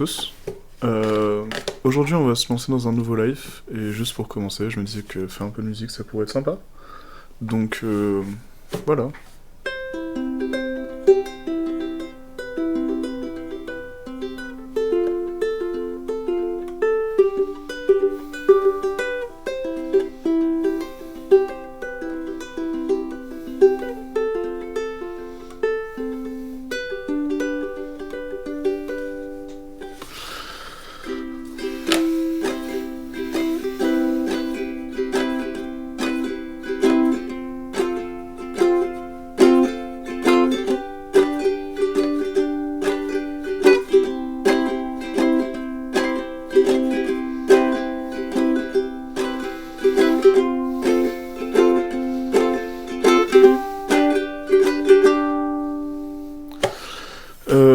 tous. Aujourd'hui, on va se lancer dans un nouveau live. Et juste pour commencer, je me disais que faire un peu de musique, ça pourrait être sympa. Donc, voilà.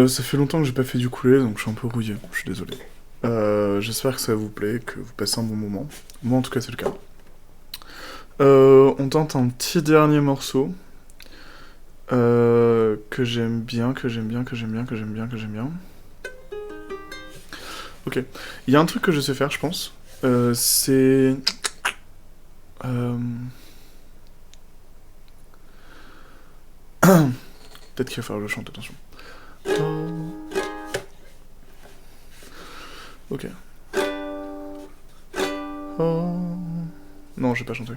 Ça fait longtemps que j'ai pas fait du ukulélé, donc je suis un peu rouillé, je suis désolé. J'espère que ça vous plaît, que vous passez un bon moment. Moi en tout cas c'est le cas. On tente un petit dernier morceau. Que j'aime bien. Ok. Il y a un truc que je sais faire, je pense. C'est... Peut-être qu'il va falloir que je chante, attention. Ok. Oh. Non, je vais pas chanter.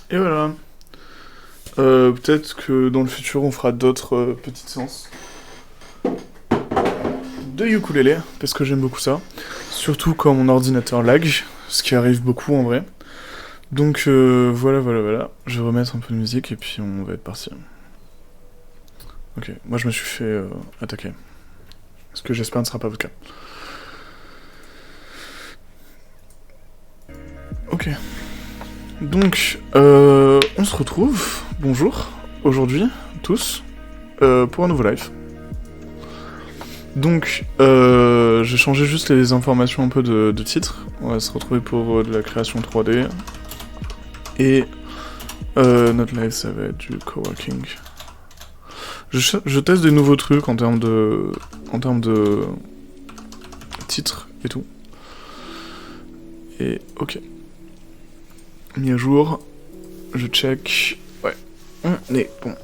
Et voilà. Peut-être que dans le futur on fera d'autres petites séances de ukulélé, parce que j'aime beaucoup ça. Surtout quand mon ordinateur lag, ce qui arrive beaucoup en vrai. Donc voilà. Je vais remettre un peu de musique et puis on va être parti. Ok, moi je me suis fait attaquer. Ce que j'espère ne sera pas votre cas. Ok. Donc, on se retrouve, bonjour, aujourd'hui, tous, pour un nouveau live. Donc, j'ai changé juste les informations un peu de titre. On va se retrouver pour de la création 3D. Et notre live, ça va être du coworking. Je teste des nouveaux trucs en termes de titre et tout. Et ok. Mis à jour, je check, ouais, on est bon.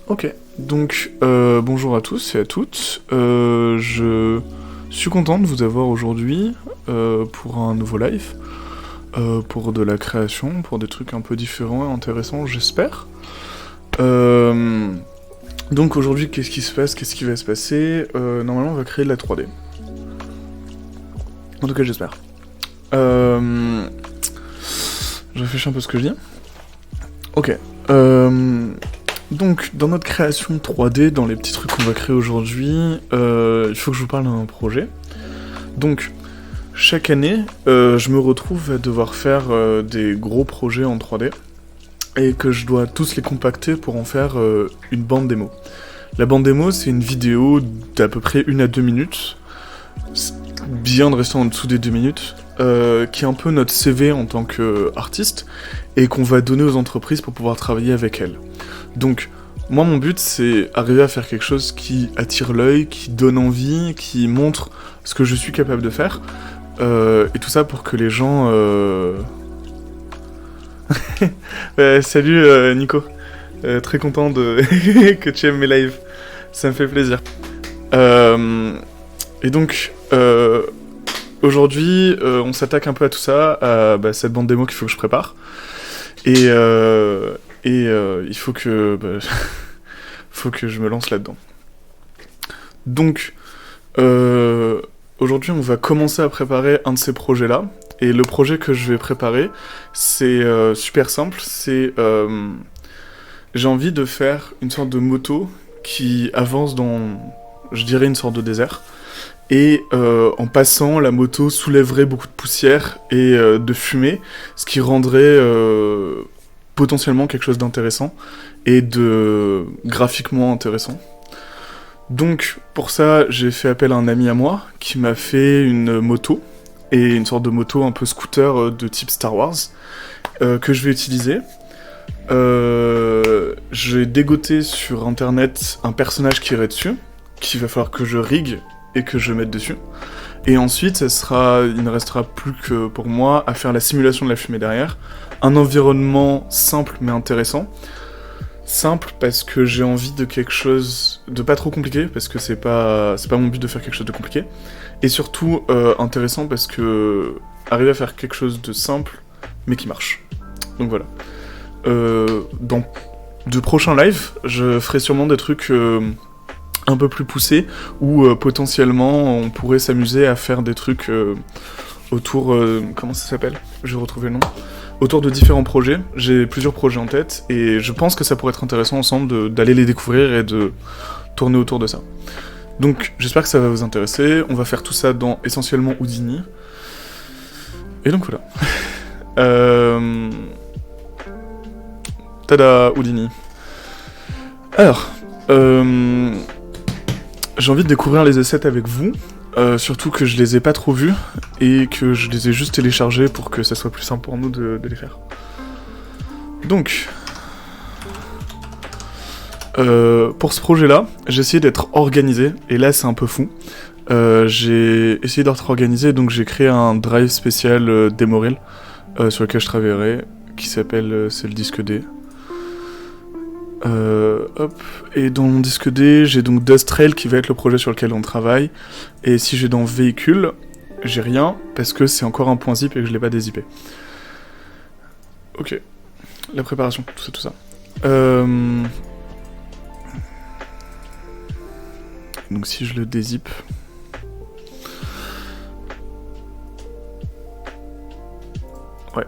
Ok, donc bonjour à tous et à toutes, je suis content de vous avoir aujourd'hui pour un nouveau live, pour de la création, pour des trucs un peu différents et intéressants, j'espère. Donc aujourd'hui, qu'est-ce qui se passe, qu'est-ce qui va se passer? Normalement, on va créer de la 3D. En tout cas, j'espère. Je réfléchis un peu à ce que je dis. Ok. Donc, dans notre création 3D, dans les petits trucs qu'on va créer aujourd'hui, il faut que je vous parle d'un projet. Donc, chaque année, je me retrouve à devoir faire des gros projets en 3D et que je dois tous les compacter pour en faire une bande démo. La bande démo, c'est une vidéo d'à peu près 1 à 2 minutes. C'est bien de rester en dessous des 2 minutes. Qui est un peu notre CV en tant qu'artiste et qu'on va donner aux entreprises pour pouvoir travailler avec elles. Donc, moi, mon but, c'est arriver à faire quelque chose qui attire l'œil, qui donne envie, qui montre ce que je suis capable de faire, et tout ça pour que les gens... Salut Nico, très content que tu aimes mes lives, ça me fait plaisir. Et donc... Aujourd'hui, on s'attaque un peu à tout ça, à cette bande démo qu'il faut que je prépare. Et il faut que faut que je me lance là-dedans. Donc, aujourd'hui on va commencer à préparer un de ces projets-là. Et le projet que je vais préparer, c'est super simple, j'ai envie de faire une sorte de moto qui avance dans, je dirais, une sorte de désert. Et en passant, la moto soulèverait beaucoup de poussière et de fumée, ce qui rendrait potentiellement quelque chose d'intéressant et de graphiquement intéressant. Donc pour ça, j'ai fait appel à un ami à moi qui m'a fait une moto, et une sorte de moto un peu scooter de type Star Wars, que je vais utiliser. J'ai dégoté sur internet un personnage qui irait dessus, qu'il va falloir que je rigue et que je mette dessus. Et ensuite, il ne restera plus que pour moi à faire la simulation de la fumée derrière. Un environnement simple mais intéressant. Simple parce que j'ai envie de quelque chose de pas trop compliqué, parce que c'est pas mon but de faire quelque chose de compliqué. Et surtout intéressant parce que arriver à faire quelque chose de simple mais qui marche. Donc voilà. Dans de prochains lives, je ferai sûrement des trucs un peu plus poussés où potentiellement on pourrait s'amuser à faire des trucs autour... comment ça s'appelle ? Je vais retrouver le nom. Autour de différents projets. J'ai plusieurs projets en tête et je pense que ça pourrait être intéressant ensemble d'aller les découvrir et de tourner autour de ça. Donc j'espère que ça va vous intéresser. On va faire tout ça dans essentiellement Houdini. Et donc voilà. Tada, Houdini. Alors, j'ai envie de découvrir les assets avec vous. Surtout que je les ai pas trop vus et que je les ai juste téléchargés pour que ça soit plus simple pour nous de les faire. Donc, pour ce projet-là, j'ai essayé d'être organisé, et là c'est un peu fou. J'ai essayé d'être organisé, donc j'ai créé un drive spécial Demorel sur lequel je travaillerai, qui s'appelle c'est le disque D. Et dans mon disque D, j'ai donc Dust Trail qui va être le projet sur lequel on travaille. Et si j'ai dans véhicule, j'ai rien parce que c'est encore un point zip et que je l'ai pas dézippé. Ok, la préparation, tout ça. Donc si je le dézippe. Ouais.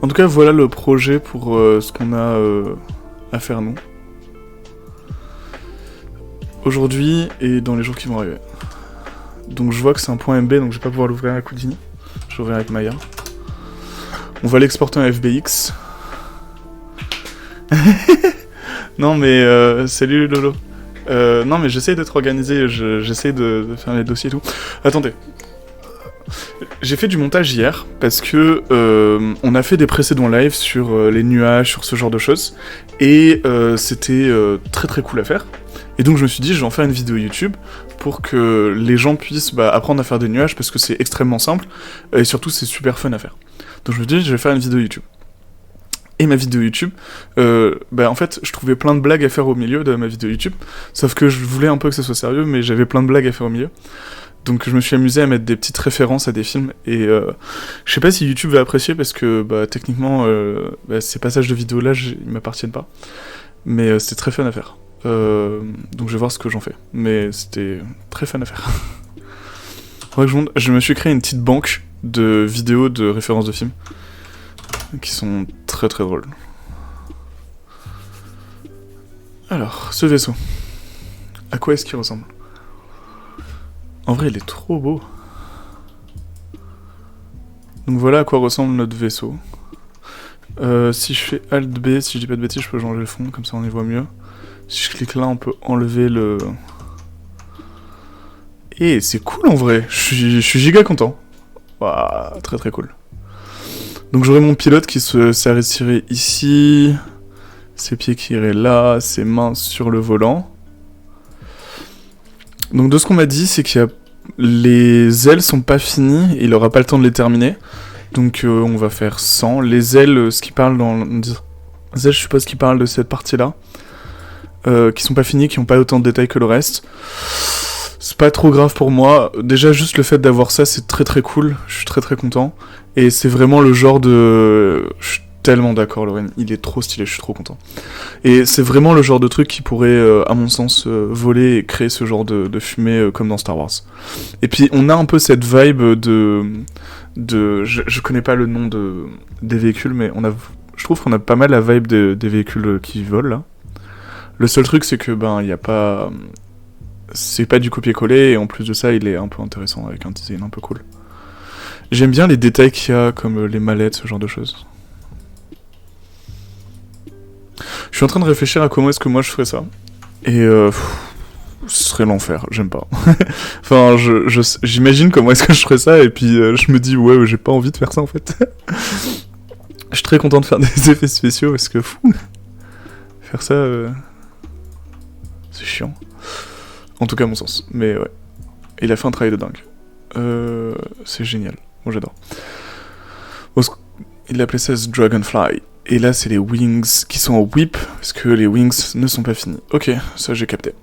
En tout cas, voilà le projet pour ce qu'on a à faire nous. Aujourd'hui et dans les jours qui vont arriver. Donc je vois que c'est un point MB, donc je vais pas pouvoir l'ouvrir avec Houdini. Je vais l'ouvrir avec Maya. On va l'exporter en FBX. Non mais salut Lolo. Non mais j'essaie d'être organisé, j'essaie de faire les dossiers et tout. Attendez. J'ai fait du montage hier parce que on a fait des précédents lives sur les nuages, sur ce genre de choses, et c'était très très cool à faire. Et donc je me suis dit, je vais en faire une vidéo YouTube pour que les gens puissent apprendre à faire des nuages parce que c'est extrêmement simple et surtout c'est super fun à faire. Donc je me dis, je vais faire une vidéo YouTube. Et ma vidéo YouTube, en fait, je trouvais plein de blagues à faire au milieu de ma vidéo YouTube, sauf que je voulais un peu que ça soit sérieux, mais j'avais plein de blagues à faire au milieu. Donc je me suis amusé à mettre des petites références à des films, et je sais pas si YouTube va apprécier, parce que techniquement, ces passages de vidéo là, ils m'appartiennent pas. Mais c'était très fun à faire. Donc je vais voir ce que j'en fais. Mais c'était très fun à faire. Faudrait que je me suis créé une petite banque de vidéos de références de films, qui sont très très drôles. Alors, ce vaisseau. À quoi est-ce qu'il ressemble ? En vrai, il est trop beau. Donc voilà à quoi ressemble notre vaisseau. Si je fais Alt B, si je dis pas de bêtises, je peux changer le fond, comme ça on y voit mieux. Si je clique là, on peut enlever le... Et c'est cool en vrai, je suis giga content. Waouh, très très cool. Donc j'aurai mon pilote qui s'arrêterait ici, ses pieds qui iraient là, ses mains sur le volant. Donc de ce qu'on m'a dit, c'est qu'il y a... les ailes sont pas finies, et il aura pas le temps de les terminer. Donc on va faire 100. Les ailes, ce qui parle dans... les ailes, je suppose qu'ils parlent de cette partie-là. Qui sont pas finies, qui ont pas autant de détails que le reste. C'est pas trop grave pour moi. Déjà, juste le fait d'avoir ça, c'est très très cool. Je suis très très content. Et c'est vraiment le genre de... tellement d'accord, Lorraine. Il est trop stylé, je suis trop content. Et c'est vraiment le genre de truc qui pourrait, à mon sens, voler et créer ce genre de fumée comme dans Star Wars. Et puis, on a un peu cette vibe je connais pas le nom des véhicules, mais je trouve qu'on a pas mal la vibe des véhicules qui volent, là. Le seul truc, c'est que, il y a pas... C'est pas du copier-coller, et en plus de ça, il est un peu intéressant, avec un design un peu cool. J'aime bien les détails qu'il y a, comme les mallettes, ce genre de choses. Je suis en train de réfléchir à comment est-ce que moi je ferais ça. Et ce serait l'enfer, j'aime pas. Enfin, j'imagine comment est-ce que je ferais ça, et puis je me dis, ouais, j'ai pas envie de faire ça en fait. Je suis très content de faire des effets spéciaux, parce que faire ça, c'est chiant. En tout cas, à mon sens. Mais ouais. Il a fait un travail de dingue. C'est génial. Moi, j'adore. Il appelait ça Dragonfly. Et là, c'est les wings qui sont en whip, parce que les wings ne sont pas finis. Ok, ça, j'ai capté.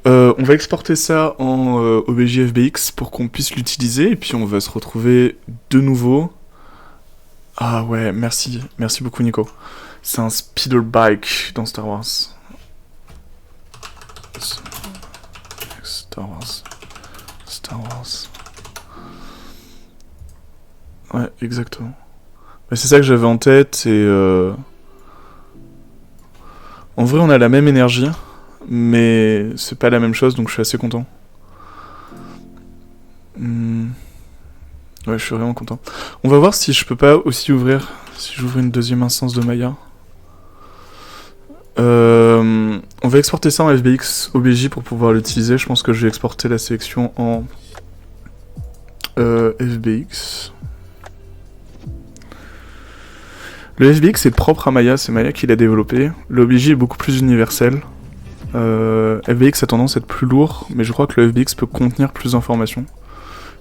On va exporter ça en OBJ FBX pour qu'on puisse l'utiliser, et puis on va se retrouver de nouveau. Ah ouais, merci beaucoup, Nico. C'est un speeder bike dans Star Wars. Star Wars. Ouais, exactement. Mais c'est ça que j'avais en tête, et en vrai, on a la même énergie, mais c'est pas la même chose, donc je suis assez content. Ouais, je suis vraiment content. On va voir si je peux pas aussi ouvrir... Si j'ouvre une deuxième instance de Maya. On va exporter ça en FBX OBJ pour pouvoir l'utiliser. Je pense que je vais exporter la sélection en FBX. Le FBX est propre à Maya, c'est Maya qui l'a développé. Le OBJ est beaucoup plus universel. FBX a tendance à être plus lourd, mais je crois que le FBX peut contenir plus d'informations.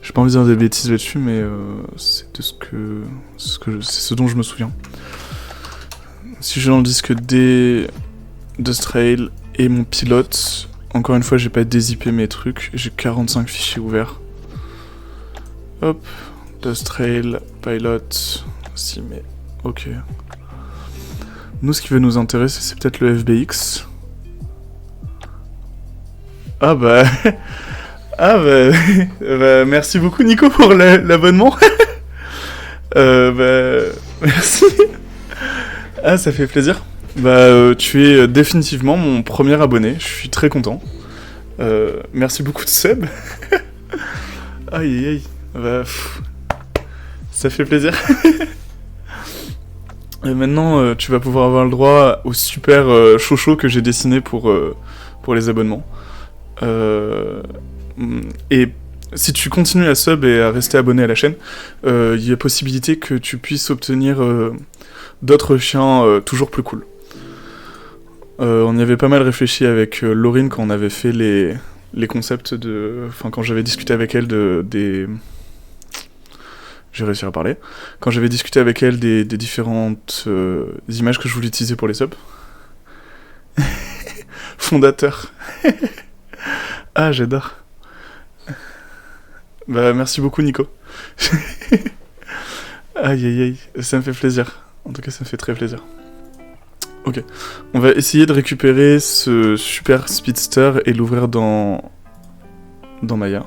J'ai pas envie de dire des bêtises là-dessus, mais c'est ce dont je me souviens. Si je vais dans le disque D de Strail et mon pilote, encore une fois, j'ai pas dézippé mes trucs, j'ai 45 fichiers ouverts. Hop, Dust Trail, Pilot, si mais ok. Nous, ce qui va nous intéresser, c'est peut-être le FBX. Ah bah... Ah bah, merci beaucoup Nico pour l'abonnement. Merci. Ah, ça fait plaisir. Tu es définitivement mon premier abonné, je suis très content. Merci beaucoup de sub. Aïe. Ça fait plaisir. Et maintenant, tu vas pouvoir avoir le droit au super chocho que j'ai dessiné pour les abonnements. Et si tu continues à sub et à rester abonné à la chaîne, il y a possibilité que tu puisses obtenir d'autres chiens toujours plus cool. On y avait pas mal réfléchi avec Laurine quand on avait fait les concepts de... Enfin, quand j'avais discuté avec elle des... J'ai réussi à parler. Quand j'avais discuté avec elle des différentes images que je voulais utiliser pour les subs. Fondateur. Ah, j'adore. Merci beaucoup, Nico. Aïe, ça me fait plaisir. En tout cas, ça me fait très plaisir. Ok. On va essayer de récupérer ce super speedster et l'ouvrir dans Maya.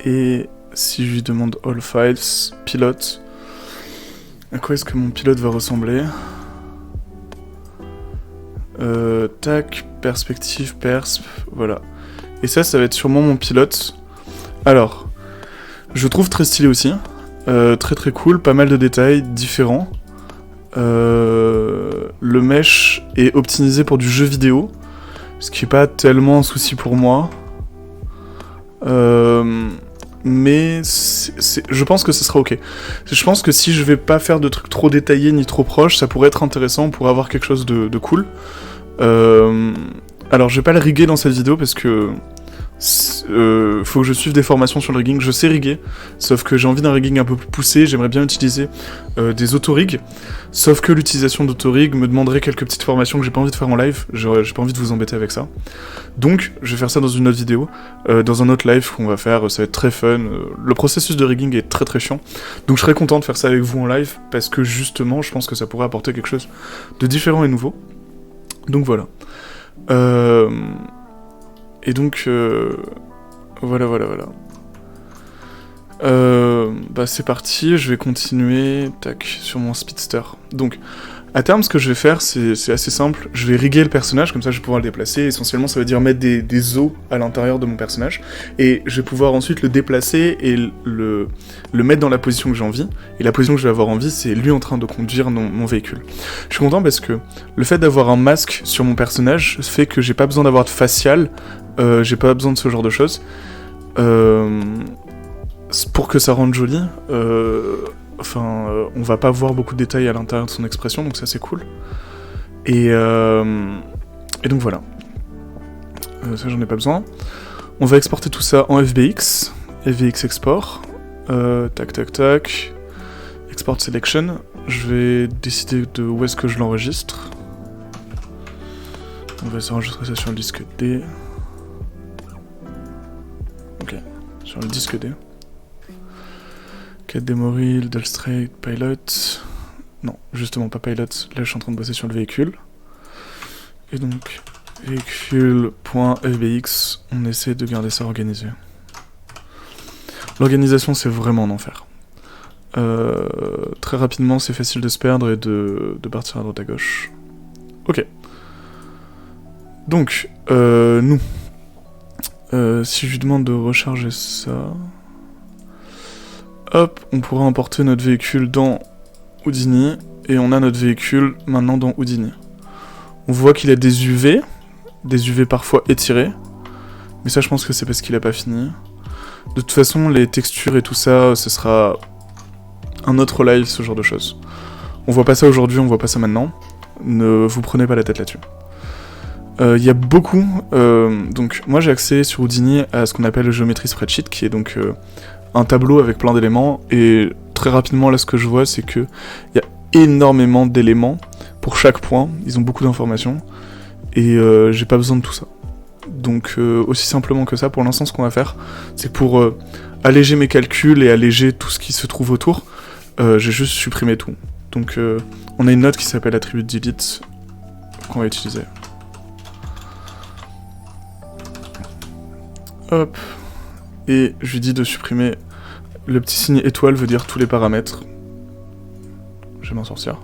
Et si je lui demande All Files, pilote, à quoi est-ce que mon pilote va ressembler? Tac, perspective, persp, voilà. Et ça va être sûrement mon pilote. Alors, je trouve très stylé aussi. Très cool, pas mal de détails différents. Le mesh est optimisé pour du jeu vidéo, ce qui est pas tellement un souci pour moi. Mais je pense que ce sera ok. Je pense que si je vais pas faire de trucs trop détaillés ni trop proches, ça pourrait être intéressant pour avoir quelque chose de cool. Alors je vais pas le riguer dans cette vidéo parce que faut que je suive des formations sur le rigging. Je sais riguer, sauf que j'ai envie d'un rigging un peu plus poussé. J'aimerais bien utiliser des autorigs, sauf que l'utilisation d'autorigs me demanderait quelques petites formations que j'ai pas envie de faire en live. J'ai pas envie de vous embêter avec ça. Donc, je vais faire ça dans une autre vidéo, dans un autre live qu'on va faire. Ça va être très fun. Le processus de rigging est très très chiant. Donc, je serais content de faire ça avec vous en live parce que justement, je pense que ça pourrait apporter quelque chose de différent et nouveau. Donc voilà. Et donc, voilà. Bah c'est parti, je vais continuer, tac, sur mon speedster. Donc, à terme, ce que je vais faire, c'est assez simple. Je vais riguer le personnage, comme ça je vais pouvoir le déplacer. Essentiellement, ça veut dire mettre des os à l'intérieur de mon personnage. Et je vais pouvoir ensuite le déplacer et le mettre dans la position que j'ai envie. Et la position que je vais avoir envie, c'est lui en train de conduire mon véhicule. Je suis content parce que le fait d'avoir un masque sur mon personnage fait que j'ai pas besoin d'avoir de facial. J'ai pas besoin de ce genre de choses. Pour que ça rende joli, on va pas voir beaucoup de détails à l'intérieur de son expression, donc ça c'est cool. Et donc voilà. Ça j'en ai pas besoin. On va exporter tout ça en FBX. FBX export. Tac. Export selection. Je vais décider de où est-ce que je l'enregistre. On va s'enregistrer ça sur le disque D. Ok, sur le disque D. Cat Demory, Delstrate, Pilot. Non, justement pas Pilot. Là, je suis en train de bosser sur le véhicule. Et donc, véhicule.fbx, on essaie de garder ça organisé. L'organisation, c'est vraiment un enfer. Très rapidement, c'est facile de se perdre et de partir à droite à gauche. Ok. Donc, nous. Si je lui demande de recharger ça... Hop, on pourra importer notre véhicule dans Houdini, et on a notre véhicule maintenant dans Houdini. On voit qu'il a des UV parfois étirés, mais ça je pense que c'est parce qu'il a pas fini. De toute façon, les textures et tout ça, ce sera un autre live, ce genre de choses. On voit pas ça aujourd'hui, on voit pas ça maintenant. Ne vous prenez pas la tête là-dessus. Il y a beaucoup... donc moi j'ai accès sur Houdini à ce qu'on appelle le Geometry Spreadsheet, qui est donc un tableau avec plein d'éléments, et très rapidement là ce que je vois c'est que il y a énormément d'éléments pour chaque point, ils ont beaucoup d'informations, et j'ai pas besoin de tout ça. Donc aussi simplement que ça, pour l'instant ce qu'on va faire, c'est pour alléger mes calculs et alléger tout ce qui se trouve autour, j'ai juste supprimé tout. Donc on a une note qui s'appelle attribute delete qu'on va utiliser. Hop. Et je lui dis de supprimer le petit signe étoile, veut dire tous les paramètres. Je vais m'en sortir.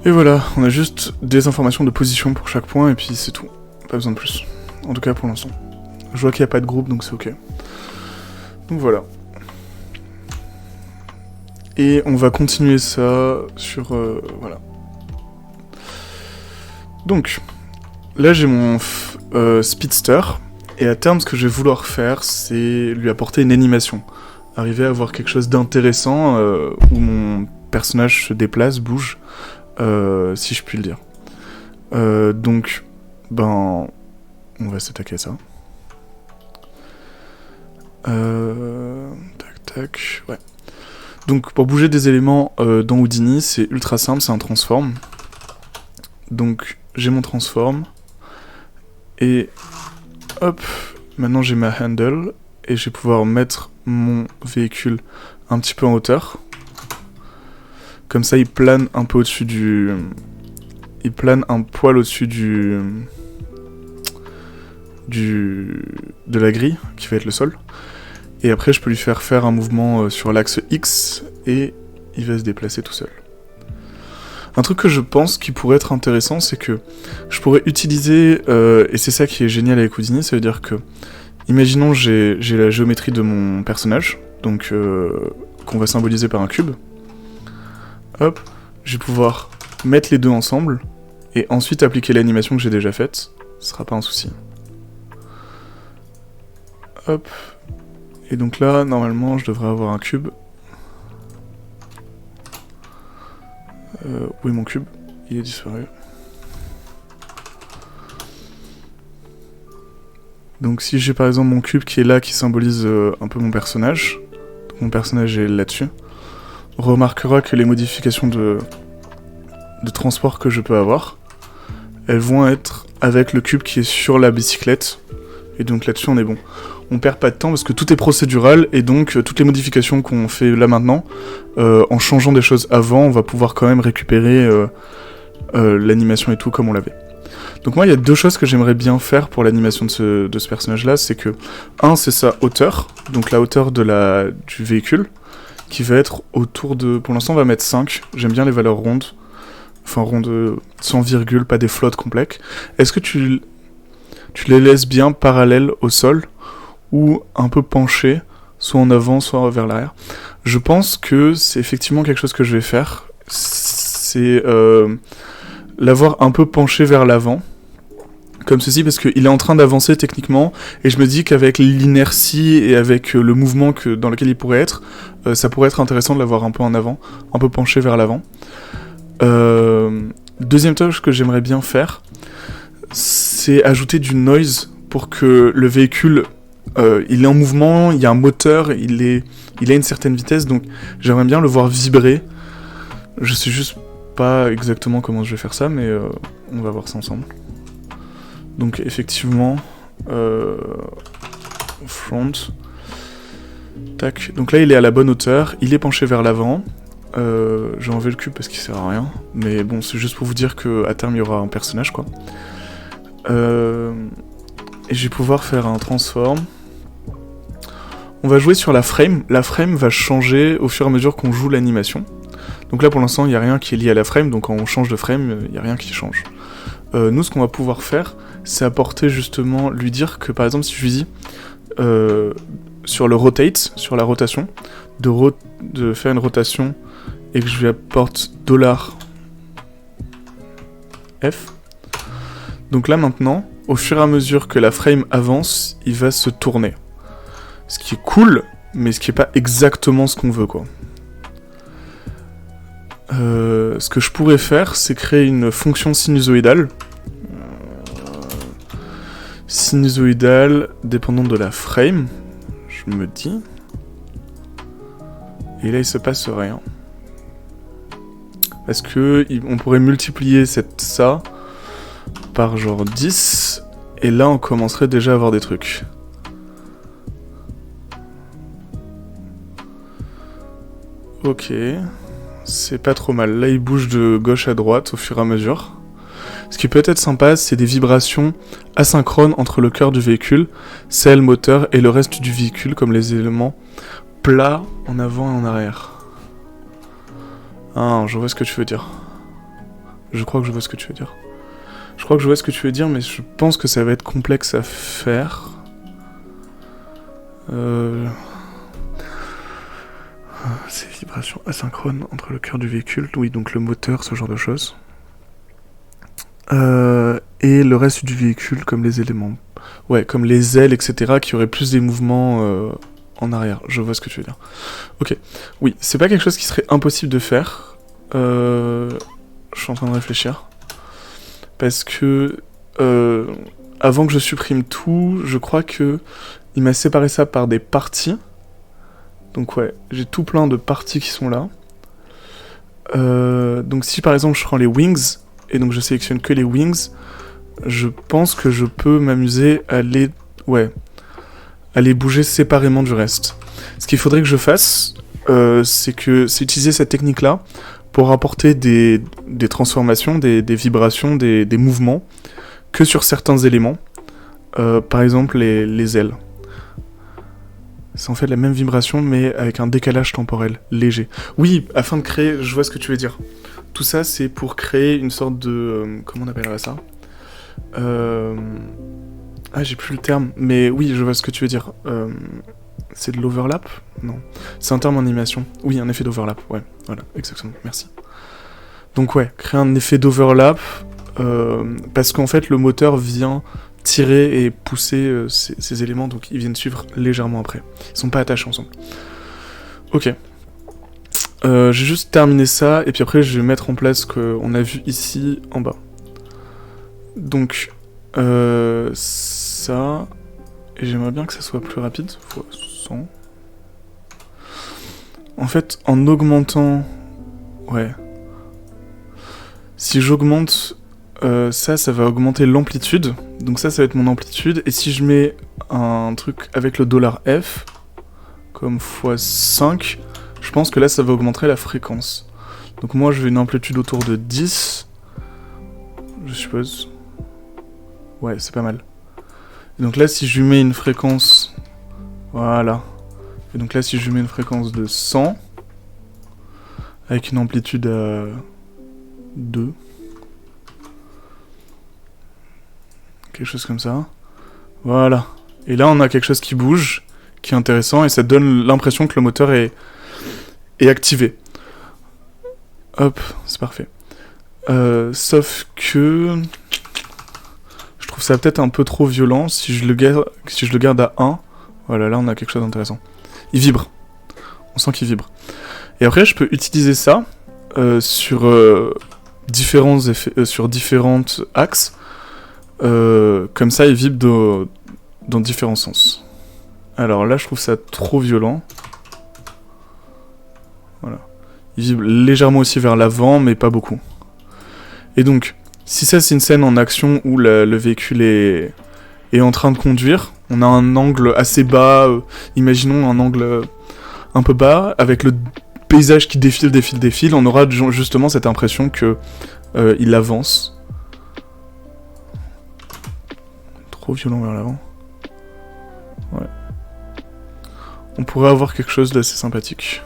Et voilà, on a juste des informations de position pour chaque point, et puis c'est tout. Pas besoin de plus. En tout cas pour l'instant. Je vois qu'il n'y a pas de groupe, donc c'est ok. Donc voilà. Et on va continuer ça sur... voilà. Donc... Là j'ai mon speedster, et à terme ce que je vais vouloir faire, c'est lui apporter une animation. Arriver à avoir quelque chose d'intéressant, où mon personnage se déplace, bouge, si je puis le dire. Donc, on va s'attaquer à ça. Tac, ouais. Donc pour bouger des éléments dans Houdini, c'est ultra simple, c'est un transform. Donc j'ai mon transform. Et hop, maintenant j'ai ma handle, et je vais pouvoir mettre mon véhicule un petit peu en hauteur. Comme ça il plane un peu au-dessus du... Il plane un poil au-dessus de la grille, qui va être le sol. Et après je peux lui faire un mouvement sur l'axe X, et il va se déplacer tout seul. Un truc que je pense qui pourrait être intéressant, c'est que je pourrais utiliser, et c'est ça qui est génial avec Houdini, ça veut dire que, imaginons j'ai la géométrie de mon personnage, donc qu'on va symboliser par un cube. Hop, je vais pouvoir mettre les deux ensemble, et ensuite appliquer l'animation que j'ai déjà faite, ce sera pas un souci. Hop, et donc là, normalement, je devrais avoir un cube. Où est mon cube? Il est disparu. Donc si j'ai par exemple mon cube qui est là, qui symbolise un peu mon personnage, donc mon personnage est là-dessus, on remarquera que les modifications de transport que je peux avoir, elles vont être avec le cube qui est sur la bicyclette, et donc là-dessus on est bon. On perd pas de temps parce que tout est procédural, et donc toutes les modifications qu'on fait là maintenant, en changeant des choses avant, on va pouvoir quand même récupérer l'animation et tout comme on l'avait. Donc moi il y a deux choses que j'aimerais bien faire pour l'animation de ce personnage là, c'est que, un c'est sa hauteur, donc la hauteur du véhicule, qui va être autour de, pour l'instant on va mettre 5, j'aime bien les valeurs rondes, enfin rondes sans virgule, pas des flottes complexes. Est-ce que tu les laisses bien parallèles au sol, ou un peu penchées, soit en avant, soit vers l'arrière? Je pense que c'est effectivement quelque chose que je vais faire, c'est l'avoir un peu penché vers l'avant, comme ceci, parce qu'il est en train d'avancer techniquement, et je me dis qu'avec l'inertie et avec le mouvement dans lequel il pourrait être, ça pourrait être intéressant de l'avoir un peu en avant, un peu penché vers l'avant. Deuxième tâche que j'aimerais bien faire, c'est ajouter du noise pour que le véhicule, il est en mouvement, il y a un moteur, il a une certaine vitesse, donc j'aimerais bien le voir vibrer. Je sais juste pas exactement comment je vais faire ça, mais on va voir ça ensemble. Donc effectivement, front, tac. Donc là il est à la bonne hauteur, il est penché vers l'avant. J'ai enlevé le cube parce qu'il sert à rien, mais bon c'est juste pour vous dire qu'à terme il y aura un personnage quoi. Et je vais pouvoir faire un transform. On va jouer sur la frame va changer au fur et à mesure qu'on joue l'animation. Donc là pour l'instant il n'y a rien qui est lié à la frame, donc quand on change de frame, il n'y a rien qui change. Nous ce qu'on va pouvoir faire, c'est apporter justement, lui dire que par exemple si je lui dis sur le rotate, sur la rotation, de faire une rotation et que je lui apporte $F. Donc là maintenant, au fur et à mesure que la frame avance, il va se tourner. Ce qui est cool, mais ce qui est pas exactement ce qu'on veut quoi. Ce que je pourrais faire, c'est créer une fonction sinusoïdale. Sinusoïdale dépendant de la frame, je me dis. Et là il se passe rien. Parce que on pourrait multiplier ça par genre 10, et là on commencerait déjà à avoir des trucs. Ok, c'est pas trop mal. Là il bouge de gauche à droite au fur et à mesure. Ce qui peut être sympa, c'est des vibrations asynchrones entre le cœur du véhicule, selle, moteur et le reste du véhicule, comme les éléments plats en avant et en arrière. Ah, je vois ce que tu veux dire. Je crois que je vois ce que tu veux dire. Mais je pense que ça va être complexe à faire. Ces vibrations asynchrones entre le cœur du véhicule, oui, donc le moteur, ce genre de choses. Et le reste du véhicule comme les éléments. Ouais, comme les ailes, etc., qui auraient plus des mouvements en arrière. Je vois ce que tu veux dire. Ok. Oui, c'est pas quelque chose qui serait impossible de faire. Je suis en train de réfléchir. Parce que avant que je supprime tout, je crois que il m'a séparé ça par des parties. Donc ouais, j'ai tout plein de parties qui sont là. Donc si par exemple je prends les wings, et donc je sélectionne que les wings, je pense que je peux m'amuser à les bouger séparément du reste. Ce qu'il faudrait que je fasse, c'est utiliser cette technique-là pour apporter des transformations, des vibrations, des mouvements, que sur certains éléments. Par exemple les ailes. C'est en fait la même vibration, mais avec un décalage temporel léger. Oui, afin de créer, je vois ce que tu veux dire. Tout ça, c'est pour créer une sorte de... comment on appellerait ça ? J'ai plus le terme, mais oui, je vois ce que tu veux dire. C'est de l'overlap ? Non. C'est un terme en animation. Oui, un effet d'overlap, ouais. Voilà, exactement, merci. Donc ouais, créer un effet d'overlap, parce qu'en fait, le moteur vient tirer et pousser ces éléments, donc ils viennent suivre légèrement après. Ils sont pas attachés ensemble. Ok. J'ai juste terminé ça, et puis après je vais mettre en place ce qu'on a vu ici en bas. Donc, ça... Et j'aimerais bien que ça soit plus rapide, fois 100. En fait, en augmentant... Ouais. Si j'augmente ça va augmenter l'amplitude. Donc ça va être mon amplitude. Et si je mets un truc avec le $F, comme x5, je pense que là, ça va augmenter la fréquence. Donc moi, je veux une amplitude autour de 10. Je suppose. Ouais, c'est pas mal. Et donc là, si je lui mets une fréquence... Voilà. Et donc là, si je lui mets une fréquence de 100, avec une amplitude à 2, quelque chose comme ça. Voilà. Et là, on a quelque chose qui bouge, qui est intéressant, et ça donne l'impression que le moteur est activé. Hop, c'est parfait. Sauf que... Je trouve ça peut-être un peu trop violent si je le garde à 1. Voilà, là, on a quelque chose d'intéressant. Il vibre. On sent qu'il vibre. Et après, je peux utiliser ça sur différents effets, sur différentes axes. Comme ça, il vibre dans différents sens. Alors là, je trouve ça trop violent. Voilà. Il vibre légèrement aussi vers l'avant, mais pas beaucoup. Et donc, si ça, c'est une scène en action où le véhicule est en train de conduire, on a un angle assez bas, imaginons un angle un peu bas, avec le paysage qui défile, on aura justement cette impression que il avance. Trop violent vers l'avant. Ouais. On pourrait avoir quelque chose d'assez sympathique.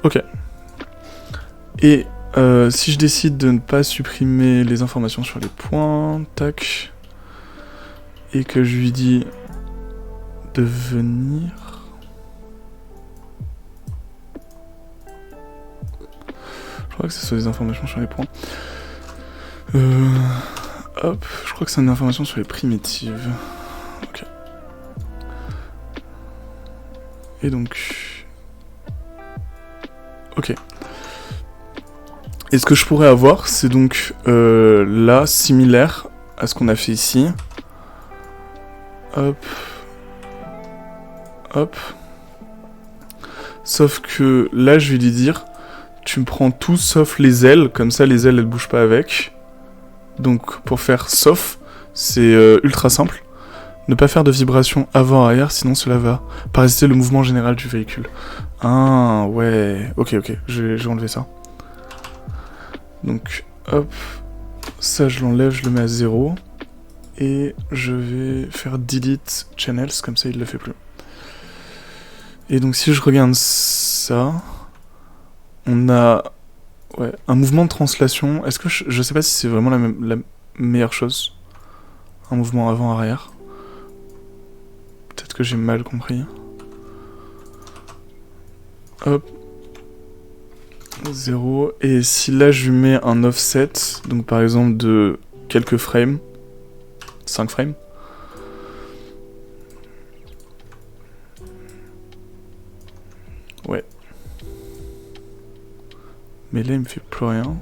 Ok. Et si je décide de ne pas supprimer les informations sur les points, tac, et que je lui dis de venir... Je crois que ce sont des informations sur les points. Hop, je crois que c'est une information sur les primitives. Ok. Et donc... Ok. Et ce que je pourrais avoir, c'est donc là, similaire à ce qu'on a fait ici. Hop. Hop. Sauf que là, je vais lui dire... Tu me prends tout sauf les ailes, comme ça les ailes elles bougent pas avec. Donc pour faire sauf, c'est ultra simple. Ne pas faire de vibration avant-arrière, sinon cela va parasiter le mouvement général du véhicule. Ah ouais, ok, j'ai enlevé ça. Donc hop, ça je l'enlève, je le mets à 0. Et je vais faire delete channels, comme ça il le fait plus. Et donc si je regarde ça... On a un mouvement de translation. Est-ce que je sais pas si c'est vraiment la meilleure chose. Un mouvement avant-arrière. Peut-être que j'ai mal compris. Hop. 0. Et si là je lui mets un offset, donc par exemple de quelques frames, 5 frames. Ouais. Mais là, il me fait plus rien.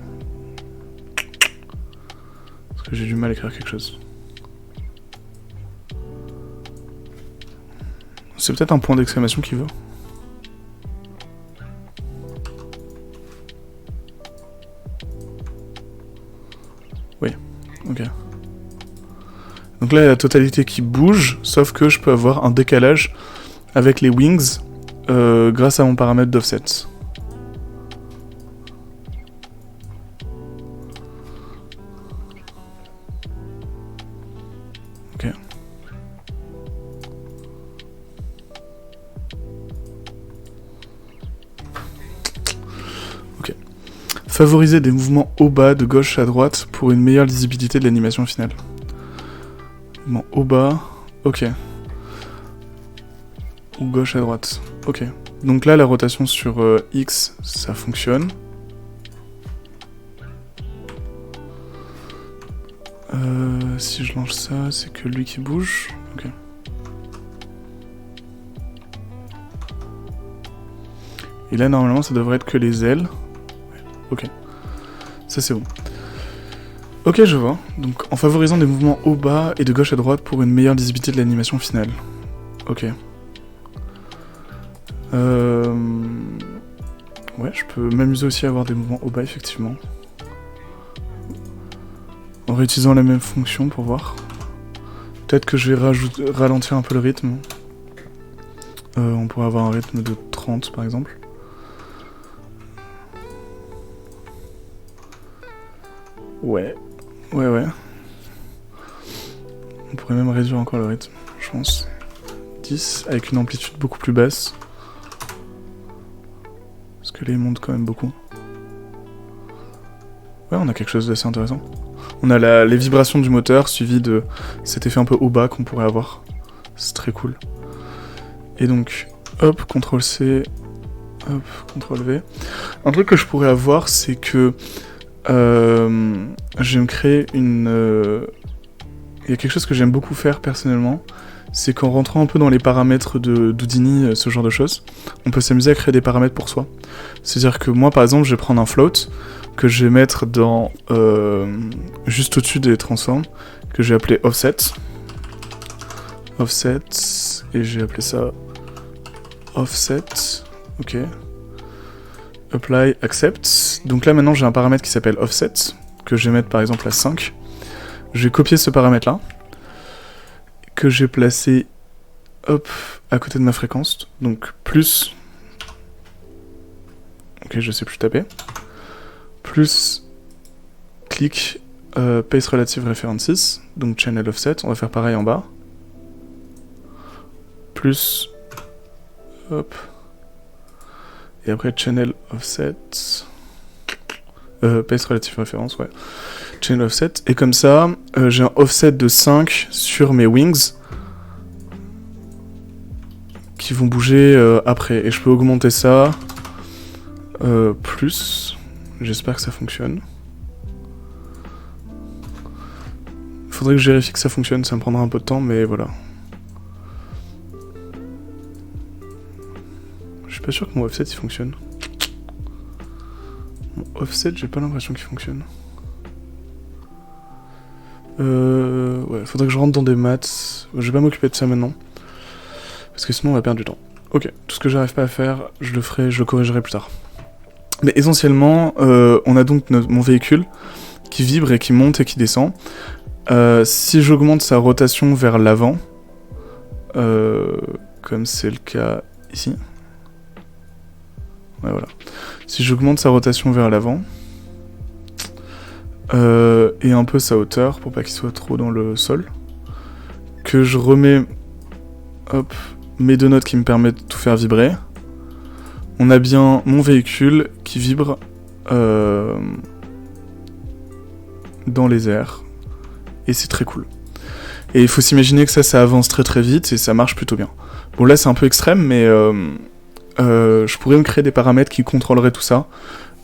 Parce que j'ai du mal à écrire quelque chose. C'est peut-être un point d'exclamation qu'il veut. Oui, ok. Donc là, il y a la totalité qui bouge, sauf que je peux avoir un décalage avec les wings grâce à mon paramètre d'offset. Favoriser des mouvements haut-bas de gauche à droite pour une meilleure lisibilité de l'animation finale. Mouvement haut-bas, ok. Ou gauche à droite, ok. Donc là, la rotation sur X, ça fonctionne. Si je lance ça, c'est que lui qui bouge, ok. Et là, normalement, ça devrait être que les ailes. Ok, ça c'est bon. Ok, je vois. Donc, en favorisant des mouvements haut bas et de gauche à droite pour une meilleure lisibilité de l'animation finale. Ok. Ouais, je peux m'amuser aussi à avoir des mouvements haut bas, effectivement. En réutilisant la même fonction pour voir. Peut-être que je vais ralentir un peu le rythme. On pourrait avoir un rythme de 30 par exemple. Ouais. Ouais. On pourrait même réduire encore le rythme, je pense. 10 avec une amplitude beaucoup plus basse. Parce que là il monte quand même beaucoup. Ouais, on a quelque chose d'assez intéressant. On a les vibrations du moteur suivies de cet effet un peu haut bas qu'on pourrait avoir. C'est très cool. Et donc, hop, CTRL-C, hop, CTRL-V. Un truc que je pourrais avoir, c'est que je vais me créer une... Il y a quelque chose que j'aime beaucoup faire personnellement, c'est qu'en rentrant un peu dans les paramètres de d'Houdini, ce genre de choses, on peut s'amuser à créer des paramètres pour soi. C'est-à-dire que moi, par exemple, je vais prendre un float, que je vais mettre dans juste au-dessus des transforms, que je vais appeler offset. Offset, et je vais appeler ça offset, ok. Apply, accept. Donc là maintenant j'ai un paramètre qui s'appelle offset, que je vais mettre par exemple à 5. Je vais copier ce paramètre là, que j'ai placé hop à côté de ma fréquence, donc plus. Ok, je sais plus taper. Plus clic pace relative references, donc channel offset, on va faire pareil en bas. Plus hop. Et après channel offset. Pace relative reference, ouais. Channel offset. Et comme ça, j'ai un offset de 5 sur mes wings qui vont bouger après. Et je peux augmenter ça plus. J'espère que ça fonctionne. Faudrait que je vérifie que ça fonctionne, ça me prendra un peu de temps, mais voilà. Je suis pas sûr que mon offset il fonctionne. Mon offset, j'ai pas l'impression qu'il fonctionne. Ouais, faudrait que je rentre dans des maths. Je vais pas m'occuper de ça maintenant. Parce que sinon on va perdre du temps. Ok, tout ce que j'arrive pas à faire, je le corrigerai plus tard. Mais essentiellement, on a donc mon véhicule qui vibre et qui monte et qui descend. Si j'augmente sa rotation vers l'avant, comme c'est le cas ici. Ouais, voilà. Si j'augmente sa rotation vers l'avant, et un peu sa hauteur, pour pas qu'il soit trop dans le sol, que je remets hop, mes deux notes qui me permettent de tout faire vibrer, on a bien mon véhicule qui vibre dans les airs, et c'est très cool. Et il faut s'imaginer que ça avance très très vite, et ça marche plutôt bien. Bon là c'est un peu extrême, mais je pourrais me créer des paramètres qui contrôleraient tout ça,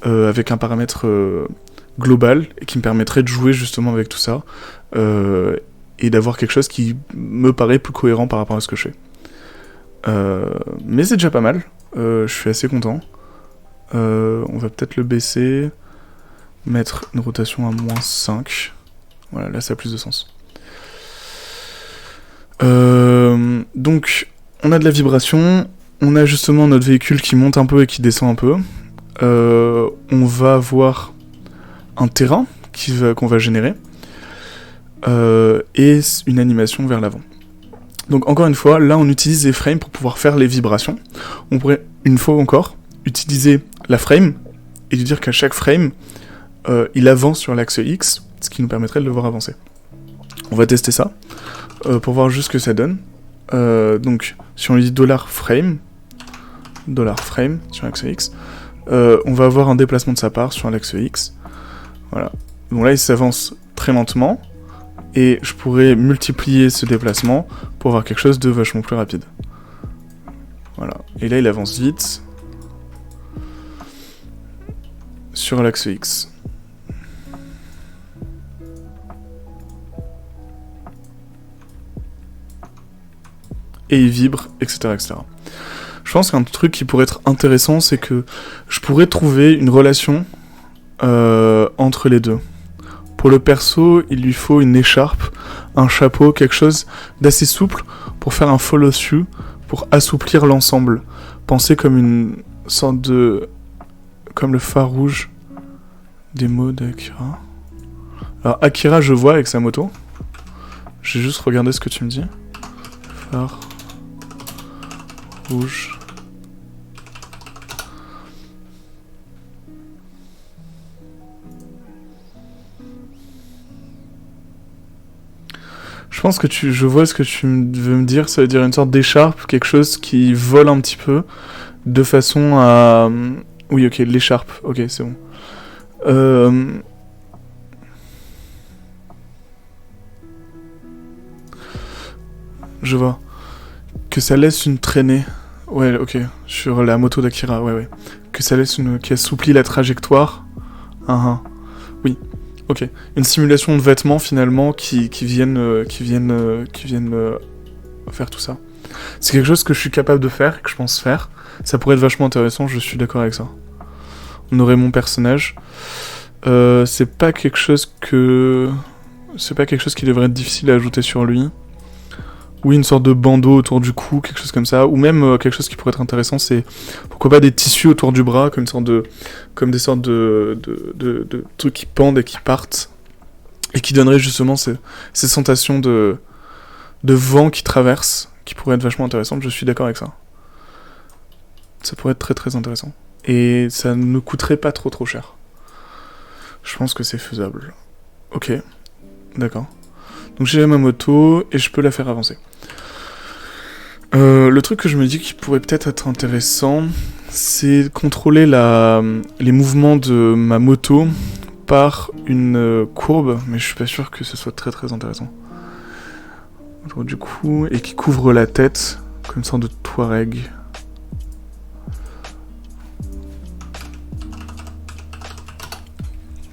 avec un paramètre global, et qui me permettrait de jouer justement avec tout ça, et d'avoir quelque chose qui me paraît plus cohérent par rapport à ce que je fais. Mais c'est déjà pas mal, je suis assez content. On va peut-être le baisser, mettre une rotation à -5. Voilà, là ça a plus de sens. Donc, on a de la vibration, on a justement notre véhicule qui monte un peu et qui descend un peu. On va avoir un terrain qu'on va générer, et une animation vers l'avant. Donc encore une fois, là on utilise les frames pour pouvoir faire les vibrations. On pourrait, une fois encore, utiliser la frame, et lui dire qu'à chaque frame, il avance sur l'axe X, ce qui nous permettrait de le voir avancer. On va tester ça, pour voir juste ce que ça donne. Donc, si on lui dit $frame sur l'axe X, on va avoir un déplacement de sa part sur l'axe X. Voilà. Donc là, il s'avance très lentement, et je pourrais multiplier ce déplacement pour avoir quelque chose de vachement plus rapide. Voilà. Et là, il avance vite sur l'axe X. Et il vibre, etc., etc. Je pense qu'un truc qui pourrait être intéressant, c'est que je pourrais trouver une relation entre les deux, Pour le perso, il lui faut une écharpe, un chapeau, quelque chose d'assez souple pour faire un follow-through, pour assouplir l'ensemble. Pensez comme une sorte de... comme le phare rouge des mots d'Akira. Alors Akira, je vois avec sa moto. J'ai juste regardé ce que tu me dis. Phare rouge. Je pense que je vois ce que tu veux me dire. Ça veut dire une sorte d'écharpe, quelque chose qui vole un petit peu, de façon à... Oui, ok, l'écharpe. Ok, c'est bon. Je vois. Que ça laisse une traînée. Ouais, ok. Sur la moto d'Akira, ouais. Que ça laisse une... qui assouplit la trajectoire. Oui. Ok. Une simulation de vêtements, finalement, qui viennent faire tout ça. C'est quelque chose que je suis capable de faire, que je pense faire. Ça pourrait être vachement intéressant, je suis d'accord avec ça. On aurait mon personnage. C'est pas quelque chose qui devrait être difficile à ajouter sur lui. Oui, une sorte de bandeau autour du cou, quelque chose comme ça. Ou même quelque chose qui pourrait être intéressant, c'est pourquoi pas des tissus autour du bras, comme des sortes de trucs qui pendent et qui partent. Et qui donneraient justement ces sensations de vent qui traverse, qui pourraient être vachement intéressantes. Je suis d'accord avec ça. Ça pourrait être très très intéressant. Et ça ne coûterait pas trop cher. Je pense que c'est faisable. Ok, d'accord. Donc j'ai ma moto et je peux la faire avancer. Le truc que je me dis qui pourrait peut-être être intéressant, c'est contrôler les mouvements de ma moto par une courbe, mais je suis pas sûr que ce soit très très intéressant. Autour du cou, et qui couvre la tête, comme une sorte de Touareg.